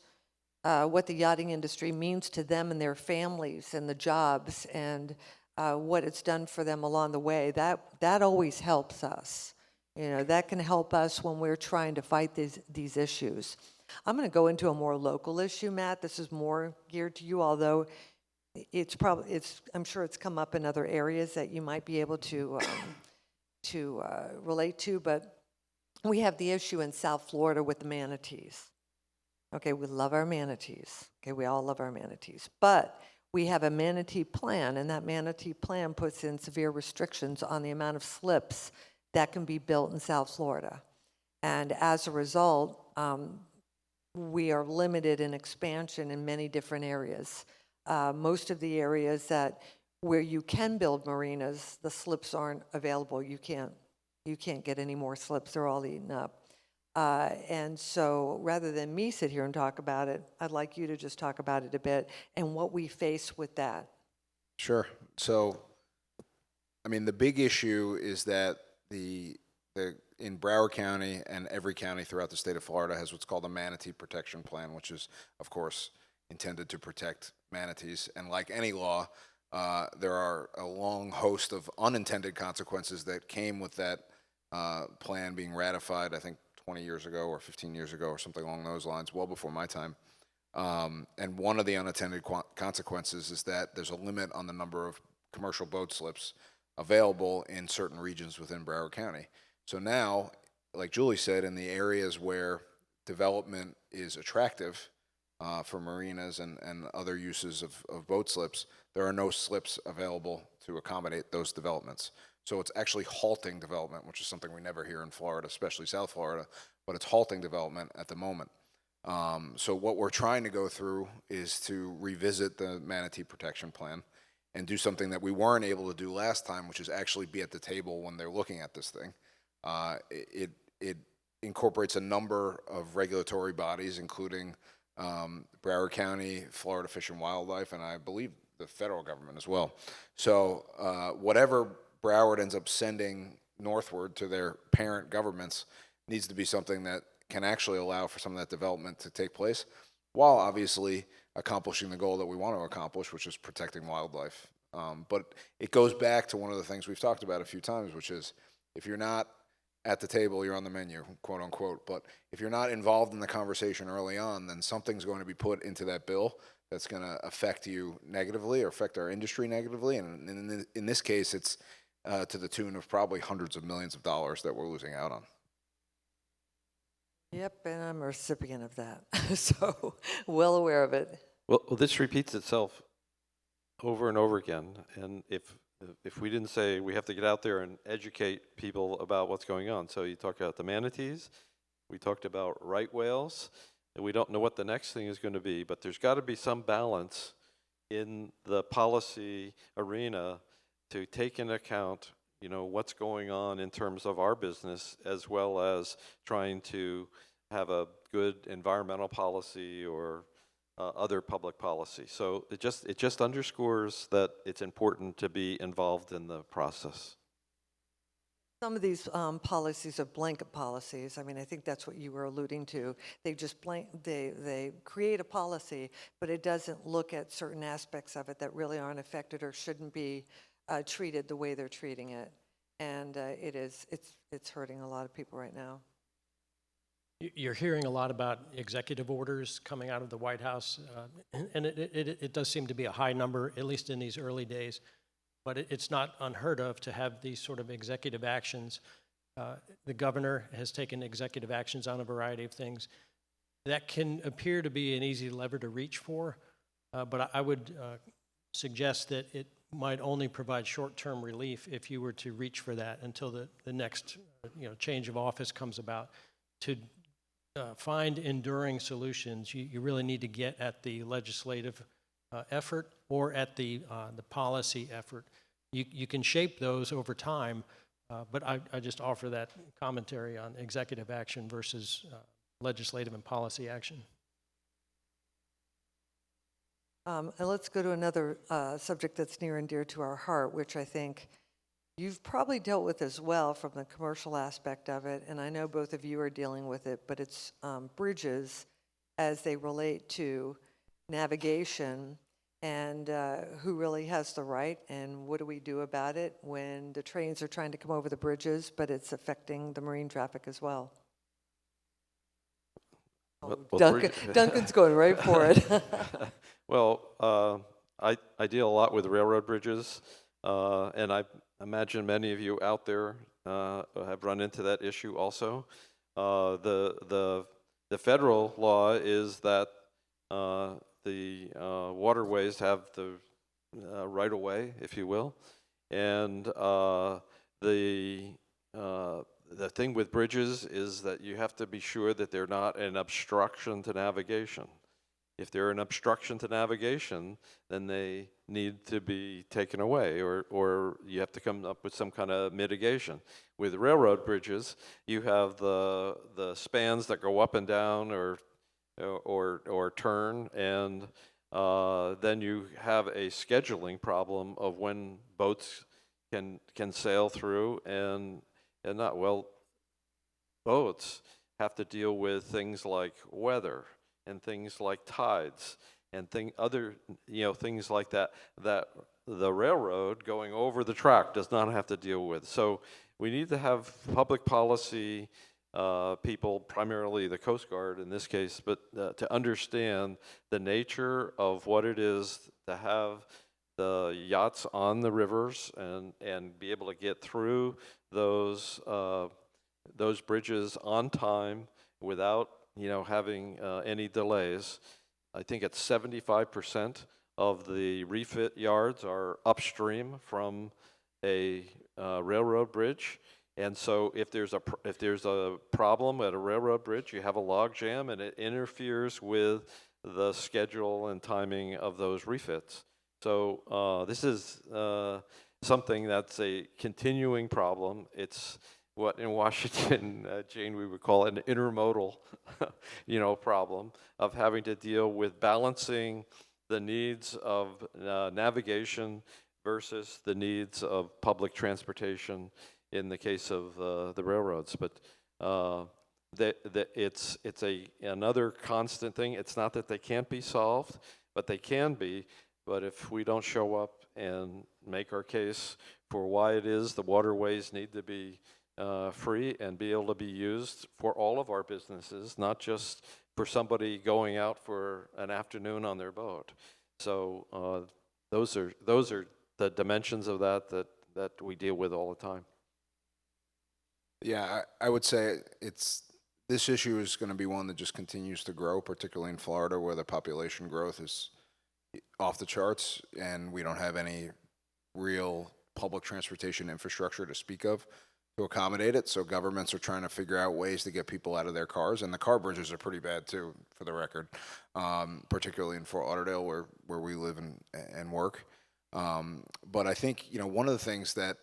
what the yachting industry means to them and their families and the jobs and what it's done for them along the way, that always helps us. You know, that can help us when we're trying to fight these issues. I'm going to go into a more local issue, Matt. This is more geared to you, although I'm sure it's come up in other areas that you might be able to relate to, but we have the issue in South Florida with the manatees. Okay, we love our manatees. Okay, we all love our manatees. But we have a manatee plan, and that manatee plan puts in severe restrictions on the amount of slips that can be built in South Florida. And as a result, we are limited in expansion in many different areas. Most of the areas where you can build marinas, the slips aren't available. You can't get any more slips. They're all eaten up. And so rather than me sit here and talk about it, I'd like you to just talk about it a bit and what we face with that. Sure. So, I mean, the big issue is that in Broward County and every county throughout the state of Florida has what's called a manatee protection plan, which is, of course, intended to protect manatees. And like any law, there are a long host of unintended consequences that came with that plan being ratified, I think, 20 years ago or 15 years ago or something along those lines, well before my time. And one of the unintended consequences is that there's a limit on the number of commercial boat slips available in certain regions within Broward County. So now, like Julie said, in the areas where development is attractive for marinas and other uses of boat slips, there are no slips available to accommodate those developments. So it's actually halting development, which is something we never hear in Florida, especially South Florida, but it's halting development at the moment. So what we're trying to go through is to revisit the manatee protection plan and do something that we weren't able to do last time, which is actually be at the table when they're looking at this thing. It incorporates a number of regulatory bodies, including Broward County, Florida Fish and Wildlife, and I believe the federal government as well. So whatever Broward ends up sending northward to their parent governments needs to be something that can actually allow for some of that development to take place, while obviously accomplishing the goal that we want to accomplish, which is protecting wildlife. But it goes back to one of the things we've talked about a few times, which is if you're not at the table, you're on the menu, quote unquote. But if you're not involved in the conversation early on, then something's going to be put into that bill that's going to affect you negatively or affect our industry negatively. And in this case, it's to the tune of probably hundreds of millions of dollars that we're losing out on. Yep, and I'm a recipient of that, so well aware of it. Well, this repeats itself over and over again, and if we didn't say we have to get out there and educate people about what's going on. So you talked about the manatees, we talked about right whales, and we don't know what the next thing is going to be, but there's got to be some balance in the policy arena to take into account, you know, what's going on in terms of our business, as well as trying to have a good environmental policy or other public policy. So it just underscores that it's important to be involved in the process. Some of these policies are blanket policies. I mean, I think that's what you were alluding to. They just they create a policy, but it doesn't look at certain aspects of it that really aren't affected or shouldn't be treated the way they're treating it. And it's hurting a lot of people right now. You're hearing a lot about executive orders coming out of the White House, and it does seem to be a high number, at least in these early days. But it's not unheard of to have these sort of executive actions. The governor has taken executive actions on a variety of things. That can appear to be an easy lever to reach for, But I would suggest that it might only provide short-term relief if you were to reach for that until the next change of office comes about. To find enduring solutions, you really need to get at the legislative effort or at the policy effort. You can shape those over time, but I just offer that commentary on executive action versus legislative and policy action. And let's go to another subject that's near and dear to our heart, which I think you've probably dealt with as well from the commercial aspect of it, and I know both of you are dealing with it, but it's bridges as they relate to navigation and who really has the right and what do we do about it when the trains are trying to come over the bridges, but it's affecting the marine traffic as well. Duncan's going right for it. Well, I deal a lot with railroad bridges, and I imagine many of you out there have run into that issue also. The federal law is that the waterways have the right of way, if you will, and the thing with bridges is that you have to be sure that they're not an obstruction to navigation. If they're an obstruction to navigation, then they need to be taken away, or you have to come up with some kind of mitigation. With railroad bridges, you have the spans that go up and down or turn, and then you have a scheduling problem of when boats can sail through and not. Well, boats have to deal with things like weather and things like tides and other things like that the railroad going over the track does not have to deal with. So we need to have public policy people, primarily the Coast Guard in this case, but to understand the nature of what it is to have the yachts on the rivers and be able to get through those bridges on time without having any delays. I think it's 75% of the refit yards are upstream from a railroad bridge, and so if there's a problem at a railroad bridge, you have a log jam, and it interferes with the schedule and timing of those refits. So this is something that's a continuing problem. It's what in Washington, Jane, we would call an intermodal, problem of having to deal with balancing the needs of navigation versus the needs of public transportation in the case of the railroads. But it's another constant thing. It's not that they can't be solved, but they can be. But if we don't show up and make our case for why it is the waterways need to be free and be able to be used for all of our businesses, not just for somebody going out for an afternoon on their boat. So those are the dimensions of that we deal with all the time. Yeah, I would say this issue is going to be one that just continues to grow, particularly in Florida, where the population growth is off the charts, and we don't have any real public transportation infrastructure to speak of to accommodate it. So governments are trying to figure out ways to get people out of their cars, and the car bridges are pretty bad too, for the record, particularly in Fort Lauderdale, where we live and work. But I think one of the things that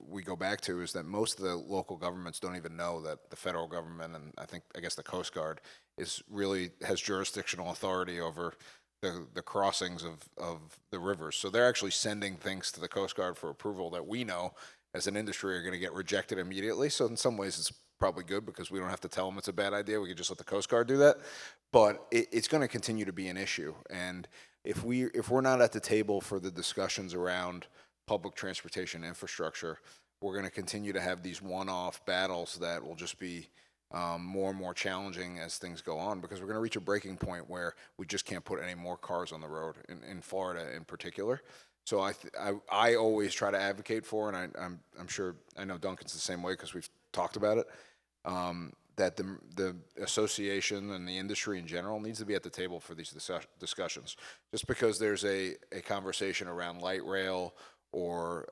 we go back to is that most of the local governments don't even know that the federal government, and I guess the Coast Guard has jurisdictional authority over the crossings of the rivers. So they're actually sending things to the Coast Guard for approval that we know as an industry are going to get rejected immediately. So in some ways it's probably good because we don't have to tell them it's a bad idea. We can just let the Coast Guard do that. But it's going to continue to be an issue. And if we're not at the table for the discussions around public transportation infrastructure, we're going to continue to have these one-off battles that will just be more and more challenging as things go on, because we're going to reach a breaking point where we just can't put any more cars on the road in Florida in particular. So I always try to advocate for, and I'm sure I know Duncan's the same way because we've talked about it, that the association and the industry in general needs to be at the table for these discussions. Just because there's a conversation around light rail or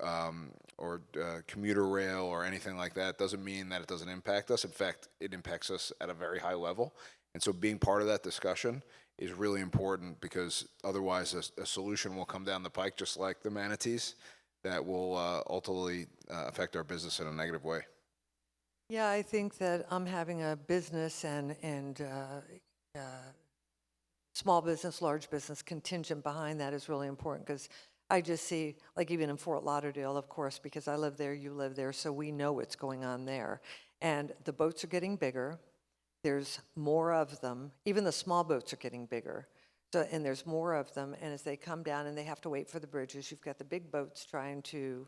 commuter rail or anything like that doesn't mean that it doesn't impact us. In fact, it impacts us at a very high level. And so being part of that discussion is really important, because otherwise a solution will come down the pike, just like the manatees, that will ultimately affect our business in a negative way. Yeah, I think that having a business and small business, large business contingent behind that is really important, because I just see, like even in Fort Lauderdale, of course, because I live there, you live there, so we know what's going on there. And the boats are getting bigger. There's more of them. Even the small boats are getting bigger. So, and there's more of them, and as they come down and they have to wait for the bridges, you've got the big boats trying to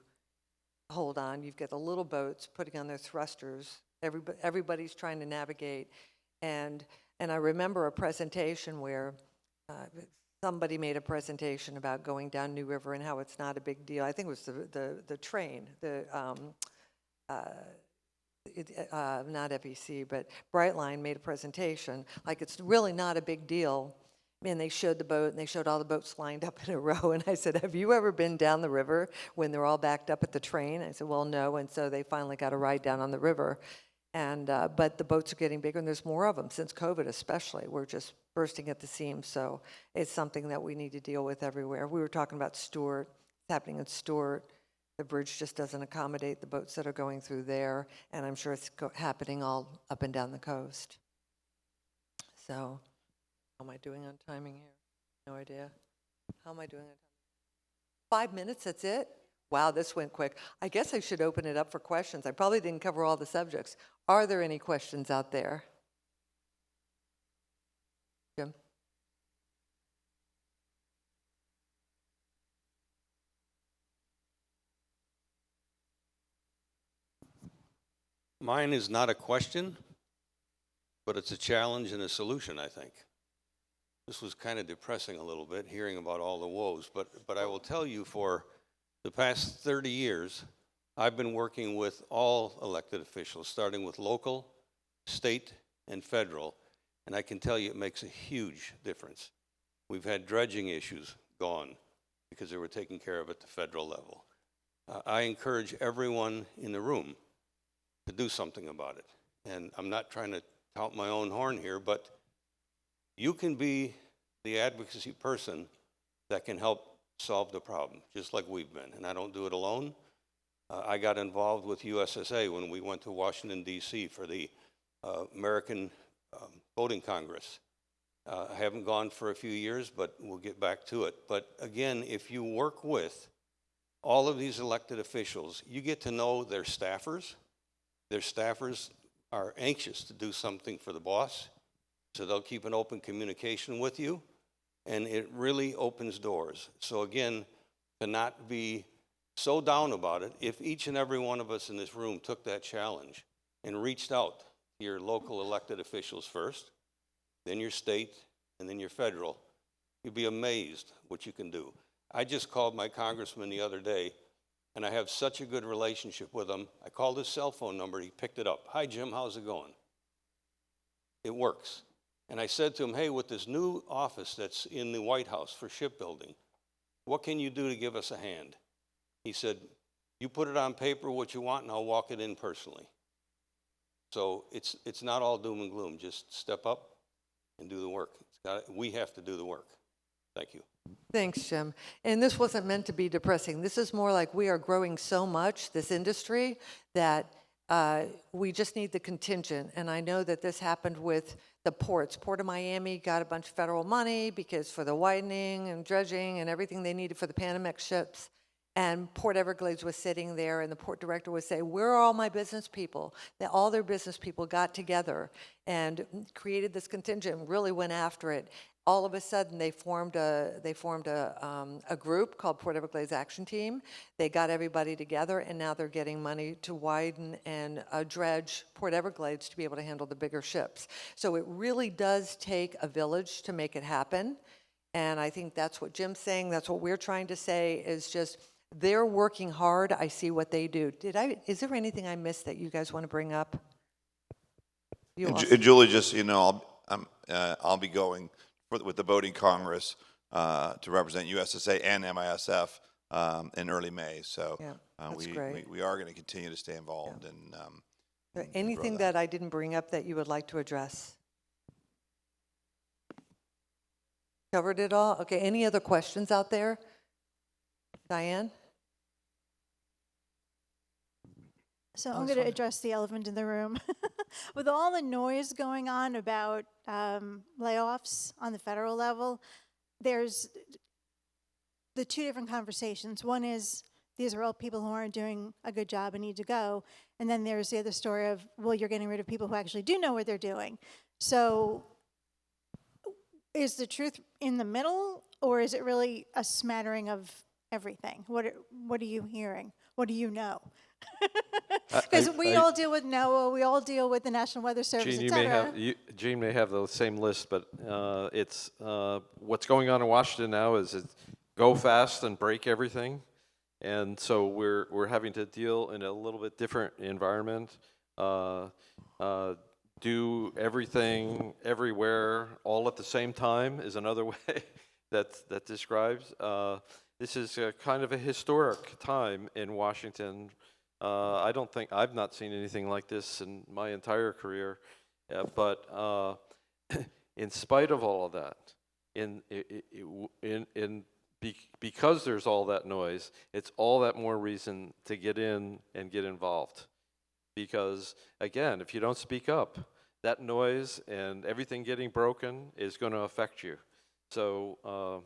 hold on. You've got the little boats putting on their thrusters. Everybody's trying to navigate. And I remember a presentation where somebody made a presentation about going down New River and how it's not a big deal. I think it was the train, not FEC, but Brightline made a presentation like it's really not a big deal. And they showed the boat, and they showed all the boats lined up in a row. And I said, have you ever been down the river when they're all backed up at the train? I said, well, no. And so they finally got a ride down on the river. And but the boats are getting bigger, and there's more of them since COVID especially. We're just bursting at the seams. So it's something that we need to deal with everywhere. We were talking about Stewart. It's happening in Stewart. The bridge just doesn't accommodate the boats that are going through there. And I'm sure it's happening all up and down the coast. So how am I doing on timing here? No idea. How am I doing on timing? 5 minutes, that's it? Wow, this went quick. I guess I should open it up for questions. I probably didn't cover all the subjects. Are there any questions out there? Jim? Mine is not a question, but it's a challenge and a solution, I think. This was kind of depressing a little bit, hearing about all the woes, but I will tell you, for the past 30 years, I've been working with all elected officials, starting with local, state, and federal, and I can tell you it makes a huge difference. We've had dredging issues gone because they were taken care of at the federal level. I encourage everyone in the room to do something about it. And I'm not trying to tout my own horn here, but you can be the advocacy person that can help solve the problem, just like we've been. And I don't do it alone. I got involved with USSA when we went to Washington, D.C. for the American Voting Congress. I haven't gone for a few years, but we'll get back to it. But again, if you work with all of these elected officials, you get to know their staffers. Their staffers are anxious to do something for the boss, so they'll keep an open communication with you, and it really opens doors. So again, to not be so down about it, if each and every one of us in this room took that challenge and reached out to your local elected officials first, then your state, and then your federal, you'd be amazed what you can do. I just called my congressman the other day, and I have such a good relationship with him. I called his cell phone number, he picked it up. Hi, Jim, how's it going? It works. And I said to him, hey, with this new office that's in the White House for shipbuilding, what can you do to give us a hand? He said, you put it on paper what you want, and I'll walk it in personally. So it's not all doom and gloom. Just step up and do the work. We have to do the work. Thank you. Thanks, Jim. And this wasn't meant to be depressing. This is more like we are growing so much, this industry, that we just need the contingent. And I know that this happened with the ports. Port of Miami got a bunch of federal money because for the widening and dredging and everything they needed for the Panamax ships. And Port Everglades was sitting there, and the port director would say, where are all my business people? All their business people got together and created this contingent and really went after it. All of a sudden, they formed a group called Port Everglades Action Team. They got everybody together, and now they're getting money to widen and dredge Port Everglades to be able to handle the bigger ships. So it really does take a village to make it happen. And I think that's what Jim's saying. That's what we're trying to say, is just they're working hard. I see what they do. Is there anything I missed that you guys want to bring up? You And, also- Julie, just I'll be going with the voting Congress to represent USSA and MISF in early May. So Yeah, that's we great. we are going to continue to stay involved and grow Anything that I didn't bring up that you would like to address? Covered it all? Okay, any other questions out there? Diane? So Oh, I'm it's going to fine. address the elephant in the room. With all the noise going on about layoffs on the federal level, there's the two different conversations. One is these are all people who aren't doing a good job and need to go. And then there's the other story of, well, you're getting rid of people who actually do know what they're doing. So is the truth in the middle, or is it really a smattering of everything? What are you hearing? What do you know? Because we all deal with NOAA, we all deal with the National Weather Service, Gene, et you may cetera. have Gene may have the same list, but it's what's going on in Washington now is it go fast and break everything, and so we're having to deal in a little bit different environment. Do everything everywhere all at the same time is another way that describes. This is kind of a historic time in Washington. I don't think I've not seen anything like this in my entire career, but in spite of all of that, because there's all that noise, it's all that more reason to get in and get involved. Because again, if you don't speak up, that noise and everything getting broken is going to affect you. So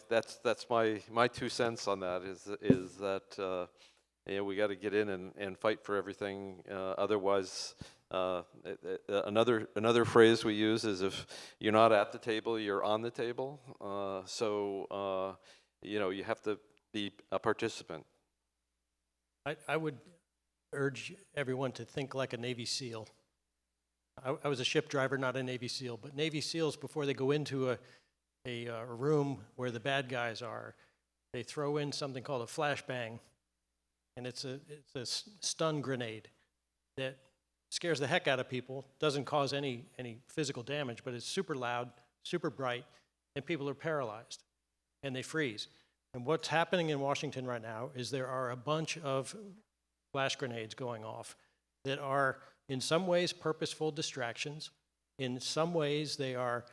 that's my 2 cents on that is that we got to get in and fight for everything. Otherwise, another phrase we use is if you're not at the table, you're on the table. So you have to be a participant. I would urge everyone to think like a Navy SEAL. I was a ship driver, not a Navy SEAL, but Navy SEALs, before they go into a room where the bad guys are, they throw in something called a flashbang, and it's a stun grenade that scares the heck out of people, doesn't cause any physical damage, but it's super loud, super bright, and people are paralyzed, and they freeze. And what's happening in Washington right now is there are a bunch of flash grenades going off that are in some ways purposeful distractions. In some ways they are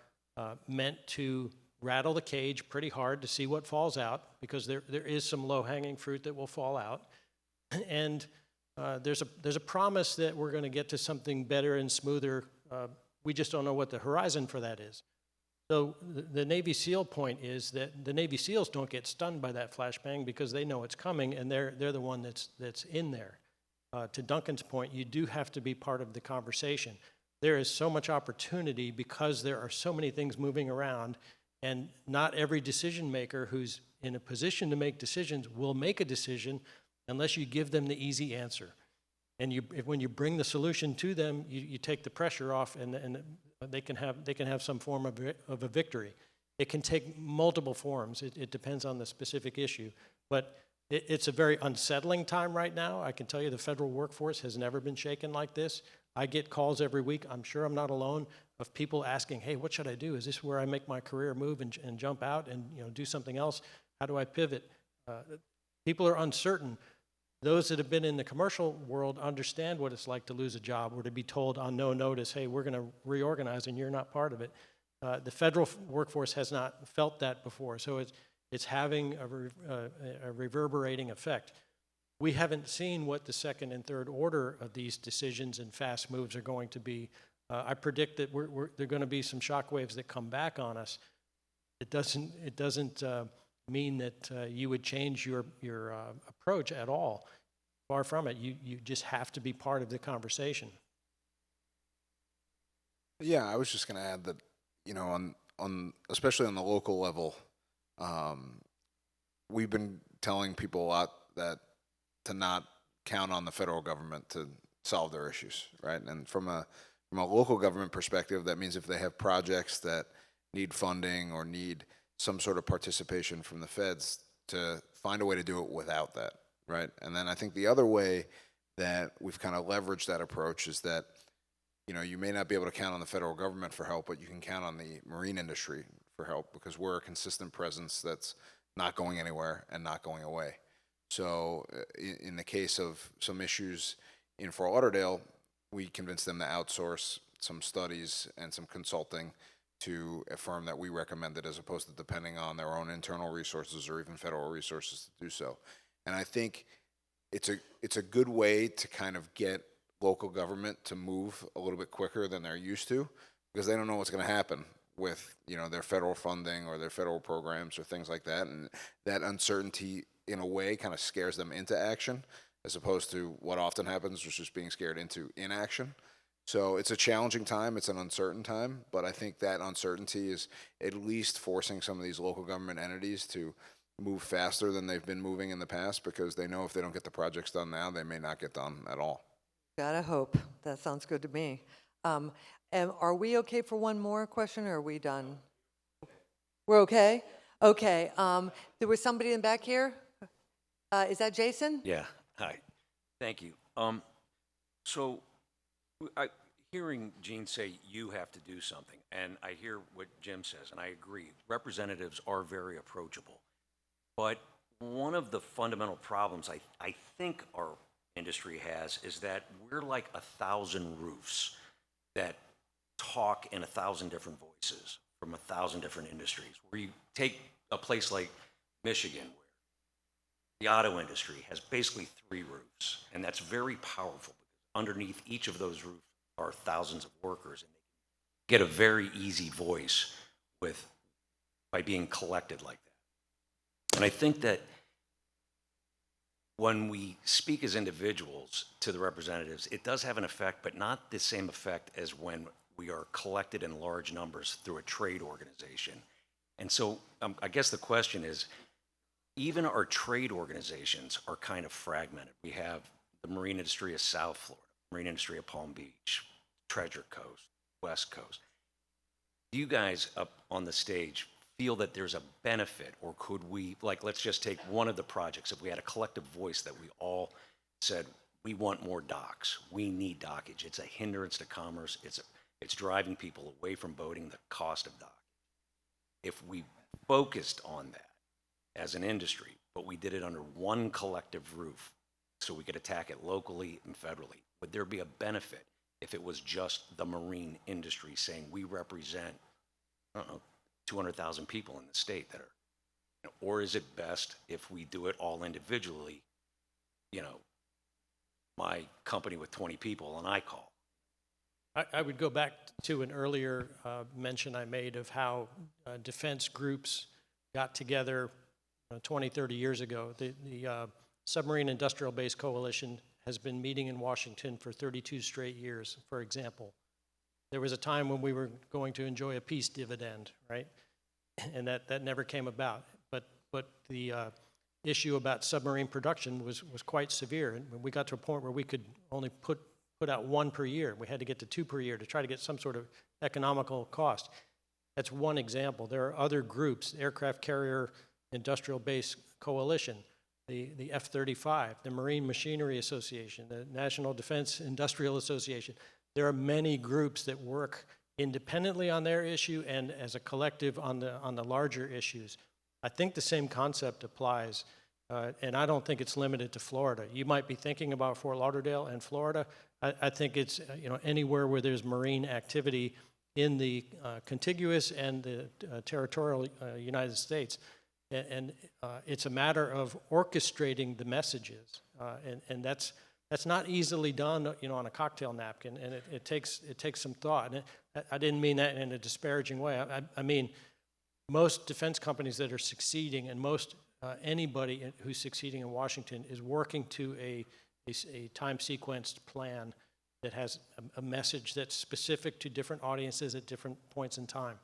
meant to rattle the cage pretty hard to see what falls out, because there is some low-hanging fruit that will fall out. And there's a promise that we're going to get to something better and smoother. We just don't know what the horizon for that is. So the Navy SEAL point is that the Navy SEALs don't get stunned by that flashbang because they know it's coming, and they're the one that's in there. To Duncan's point, you do have to be part of the conversation. There is so much opportunity because there are so many things moving around, and not every decision maker who's in a position to make decisions will make a decision unless you give them the easy answer. And when you bring the solution to them, you take the pressure off, and they can have some form of a victory. It can take multiple forms. It depends on the specific issue, but it's a very unsettling time right now. I can tell you the federal workforce has never been shaken like this. I get calls every week, I'm sure I'm not alone, of people asking, hey, what should I do? Is this where I make my career move and jump out and do something else? How do I pivot? People are uncertain. Those that have been in the commercial world understand what it's like to lose a job or to be told on no notice, hey, we're going to reorganize and you're not part of it. The federal workforce has not felt that before, so it's having a reverberating effect. We haven't seen what the second and third order of these decisions and fast moves are going to be. I predict that there are going to be some shockwaves that come back on us. It doesn't mean that you would change your approach at all. Far from it. You just have to be part of the conversation. Yeah, I was just going to add that, on especially on the local level, we've been telling people a lot that to not count on the federal government to solve their issues, right? And from a local government perspective, that means if they have projects that need funding or need some sort of participation from the feds, to find a way to do it without that, right? And then I think the other way that we've kind of leveraged that approach is that you know, you may not be able to count on the federal government for help, but you can count on the marine industry for help because we're a consistent presence that's not going anywhere and not going away. So in the case of some issues in Fort Lauderdale, we convinced them to outsource some studies and some consulting to a firm that we recommended as opposed to depending on their own internal resources or even federal resources to do so. And I think it's a good way to kind of get local government to move a little bit quicker than they're used to because they don't know what's going to happen with, you know, their federal funding or their federal programs or things like that. And that uncertainty in a way kind of scares them into action as opposed to what often happens, which is being scared into inaction. So it's a challenging time, it's an uncertain time, but I think that uncertainty is at least forcing some of these local government entities to move faster than they've been moving in the past because they know if they don't get the projects done now, they may not get done at all. Gotta hope. That sounds good to me. And are we okay for one more question, or are we done? We're okay? Okay. There was somebody in the back here. Is that Jason? Yeah, hi, thank you. So, hearing Gene say you have to do something, and I hear what Jim says, and I agree, representatives are very approachable. But one of the fundamental problems I think our industry has is that we're like 1,000 roofs that talk in 1,000 different voices from 1,000 different industries. Where you take a place like Michigan, where the auto industry has basically 3 roofs, and that's very powerful. Underneath each of those roofs are thousands of workers, and they get a very easy voice by being collected like that. And I think that when we speak as individuals to the representatives, it does have an effect, but not the same effect as when we are collected in large numbers through a trade organization. And so I guess the question is, even our trade organizations are kind of fragmented. We have the marine industry of South Florida, marine industry of Palm Beach, Treasure Coast, West Coast. Do you guys up on the stage feel that there's a benefit, or could we, like, let's just take one of the projects, if we had a collective voice that we all said, we want more docks, we need dockage, it's a hindrance to commerce, it's driving people away from boating, the cost of dockage. If we focused on that as an industry, but we did it under one collective roof so we could attack it locally and federally, would there be a benefit if it was just the marine industry saying we represent, I don't know, 200,000 people in the state that are, you know, or is it best if we do it all individually, you know, my company with 20 people and I call? I would go back to an earlier mention I made of how defense groups got together 20, 30 years ago. The Submarine Industrial Base Coalition has been meeting in Washington for 32 straight years, for example. There was a time when we were going to enjoy a peace dividend, right? And that never came about. But the issue about submarine production was quite severe. And we got to a point where we could only put out 1 per year. We had to get to 2 per year to try to get some sort of economical cost. That's one example. There are other groups, Aircraft Carrier Industrial Base Coalition, the F-35, the Marine Machinery Association, the National Defense Industrial Association. There are many groups that work independently on their issue and as a collective on the larger issues. I think the same concept applies, and I don't think it's limited to Florida. You might be thinking about Fort Lauderdale and Florida. I think it's anywhere where there's marine activity in the contiguous and the territorial United States. And it's a matter of orchestrating the messages, and that's not easily done, on a cocktail napkin, and it takes some thought. And I didn't mean that in a disparaging way. I mean, most defense companies that are succeeding, and most anybody who's succeeding in Washington is working to a time-sequenced plan that has a message that's specific to different audiences at different points in time.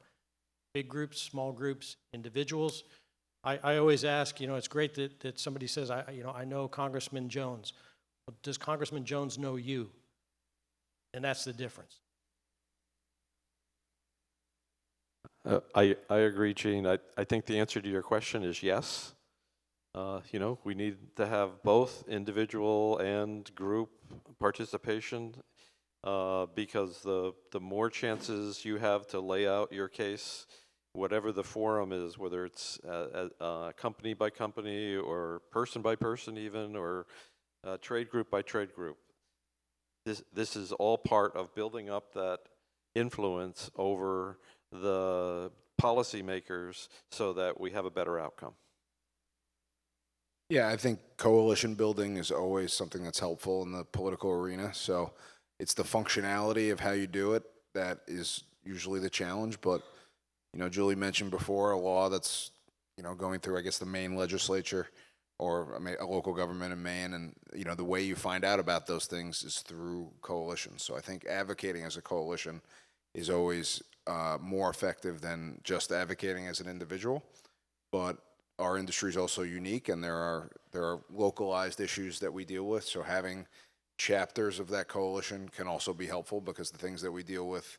Big groups, small groups, individuals. I always ask, it's great that somebody says, I know Congressman Jones. Well, does Congressman Jones know you? And that's the difference. I agree, Gene. I think the answer to your question is yes. We need to have both individual and group participation. because the more chances you have to lay out your case, whatever the forum is, whether it's company by company or person by person even, or trade group by trade group, this is all part of building up that influence over the policymakers so that we have a better outcome. Yeah, I think coalition building is always something that's helpful in the political arena. So it's the functionality of how you do it that is usually the challenge. But, you know, Julie mentioned before a law that's, you know, going through, I guess, the Maine legislature or a local government in Maine. And, you know, the way you find out about those things is through coalitions. So I think advocating as a coalition is always more effective than just advocating as an individual. But our industry is also unique, and there are localized issues that we deal with. So having chapters of that coalition can also be helpful, because the things that we deal with,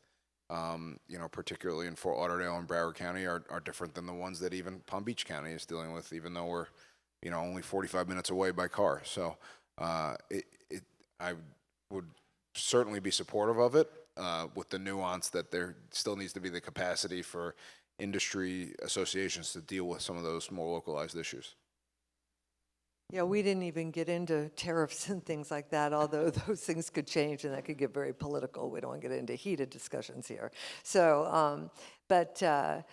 you know, particularly in Fort Lauderdale and Broward County, are different than the ones that even Palm Beach County is dealing with, even though we're, you know, only 45 minutes away by car. So I would certainly be supportive of it, with the nuance that there still needs to be the capacity for industry associations to deal with some of those more localized issues. Yeah, we didn't even get into tariffs and things like that, although those things could change and that could get very political. We don't want to get into heated discussions here. So, I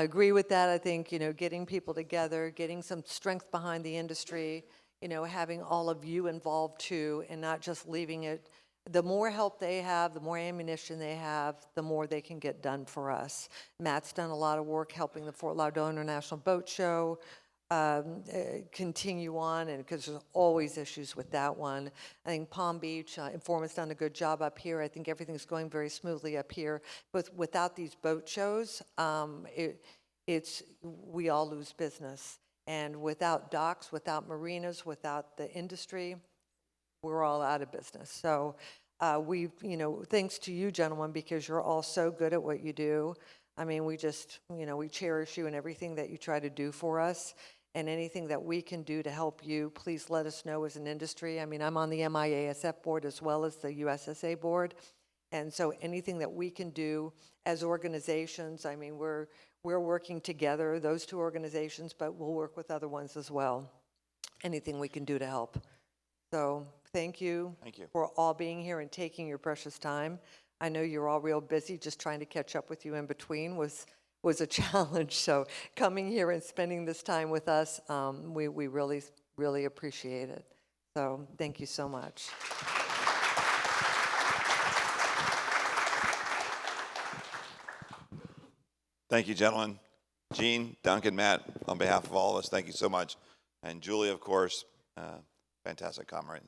agree with that. I think, you know, getting people together, getting some strength behind the industry, you know, having all of you involved too, and not just leaving it. The more help they have, the more ammunition they have, the more they can get done for us. Matt's done a lot of work helping the Fort Lauderdale International Boat Show continue on, and because there's always issues with that one. I think Palm Beach, Informant's done a good job up here. I think everything's going very smoothly up here. But without these boat shows, we all lose business. And without docks, without marinas, without the industry, we're all out of business. So you know, thanks to you gentlemen, because you're all so good at what you do. I mean, we just, you know, we cherish you and everything that you try to do for us, and anything that we can do to help you, please let us know as an industry. I mean, I'm on the MIASF board as well as the USSA board. And so anything that we can do as organizations, I mean, we're working together, those two organizations, but we'll work with other ones as well. Anything we can do to help. So thank you for all being here and taking your precious time. I know you're all real busy. Just trying to catch up with you in between was a challenge. So coming here and spending this time with us, we really, really appreciate it. So thank you so much. Thank you, gentlemen. Gene, Duncan, Matt, on behalf of all of us, thank you so much. And Julie, of course, fantastic comment.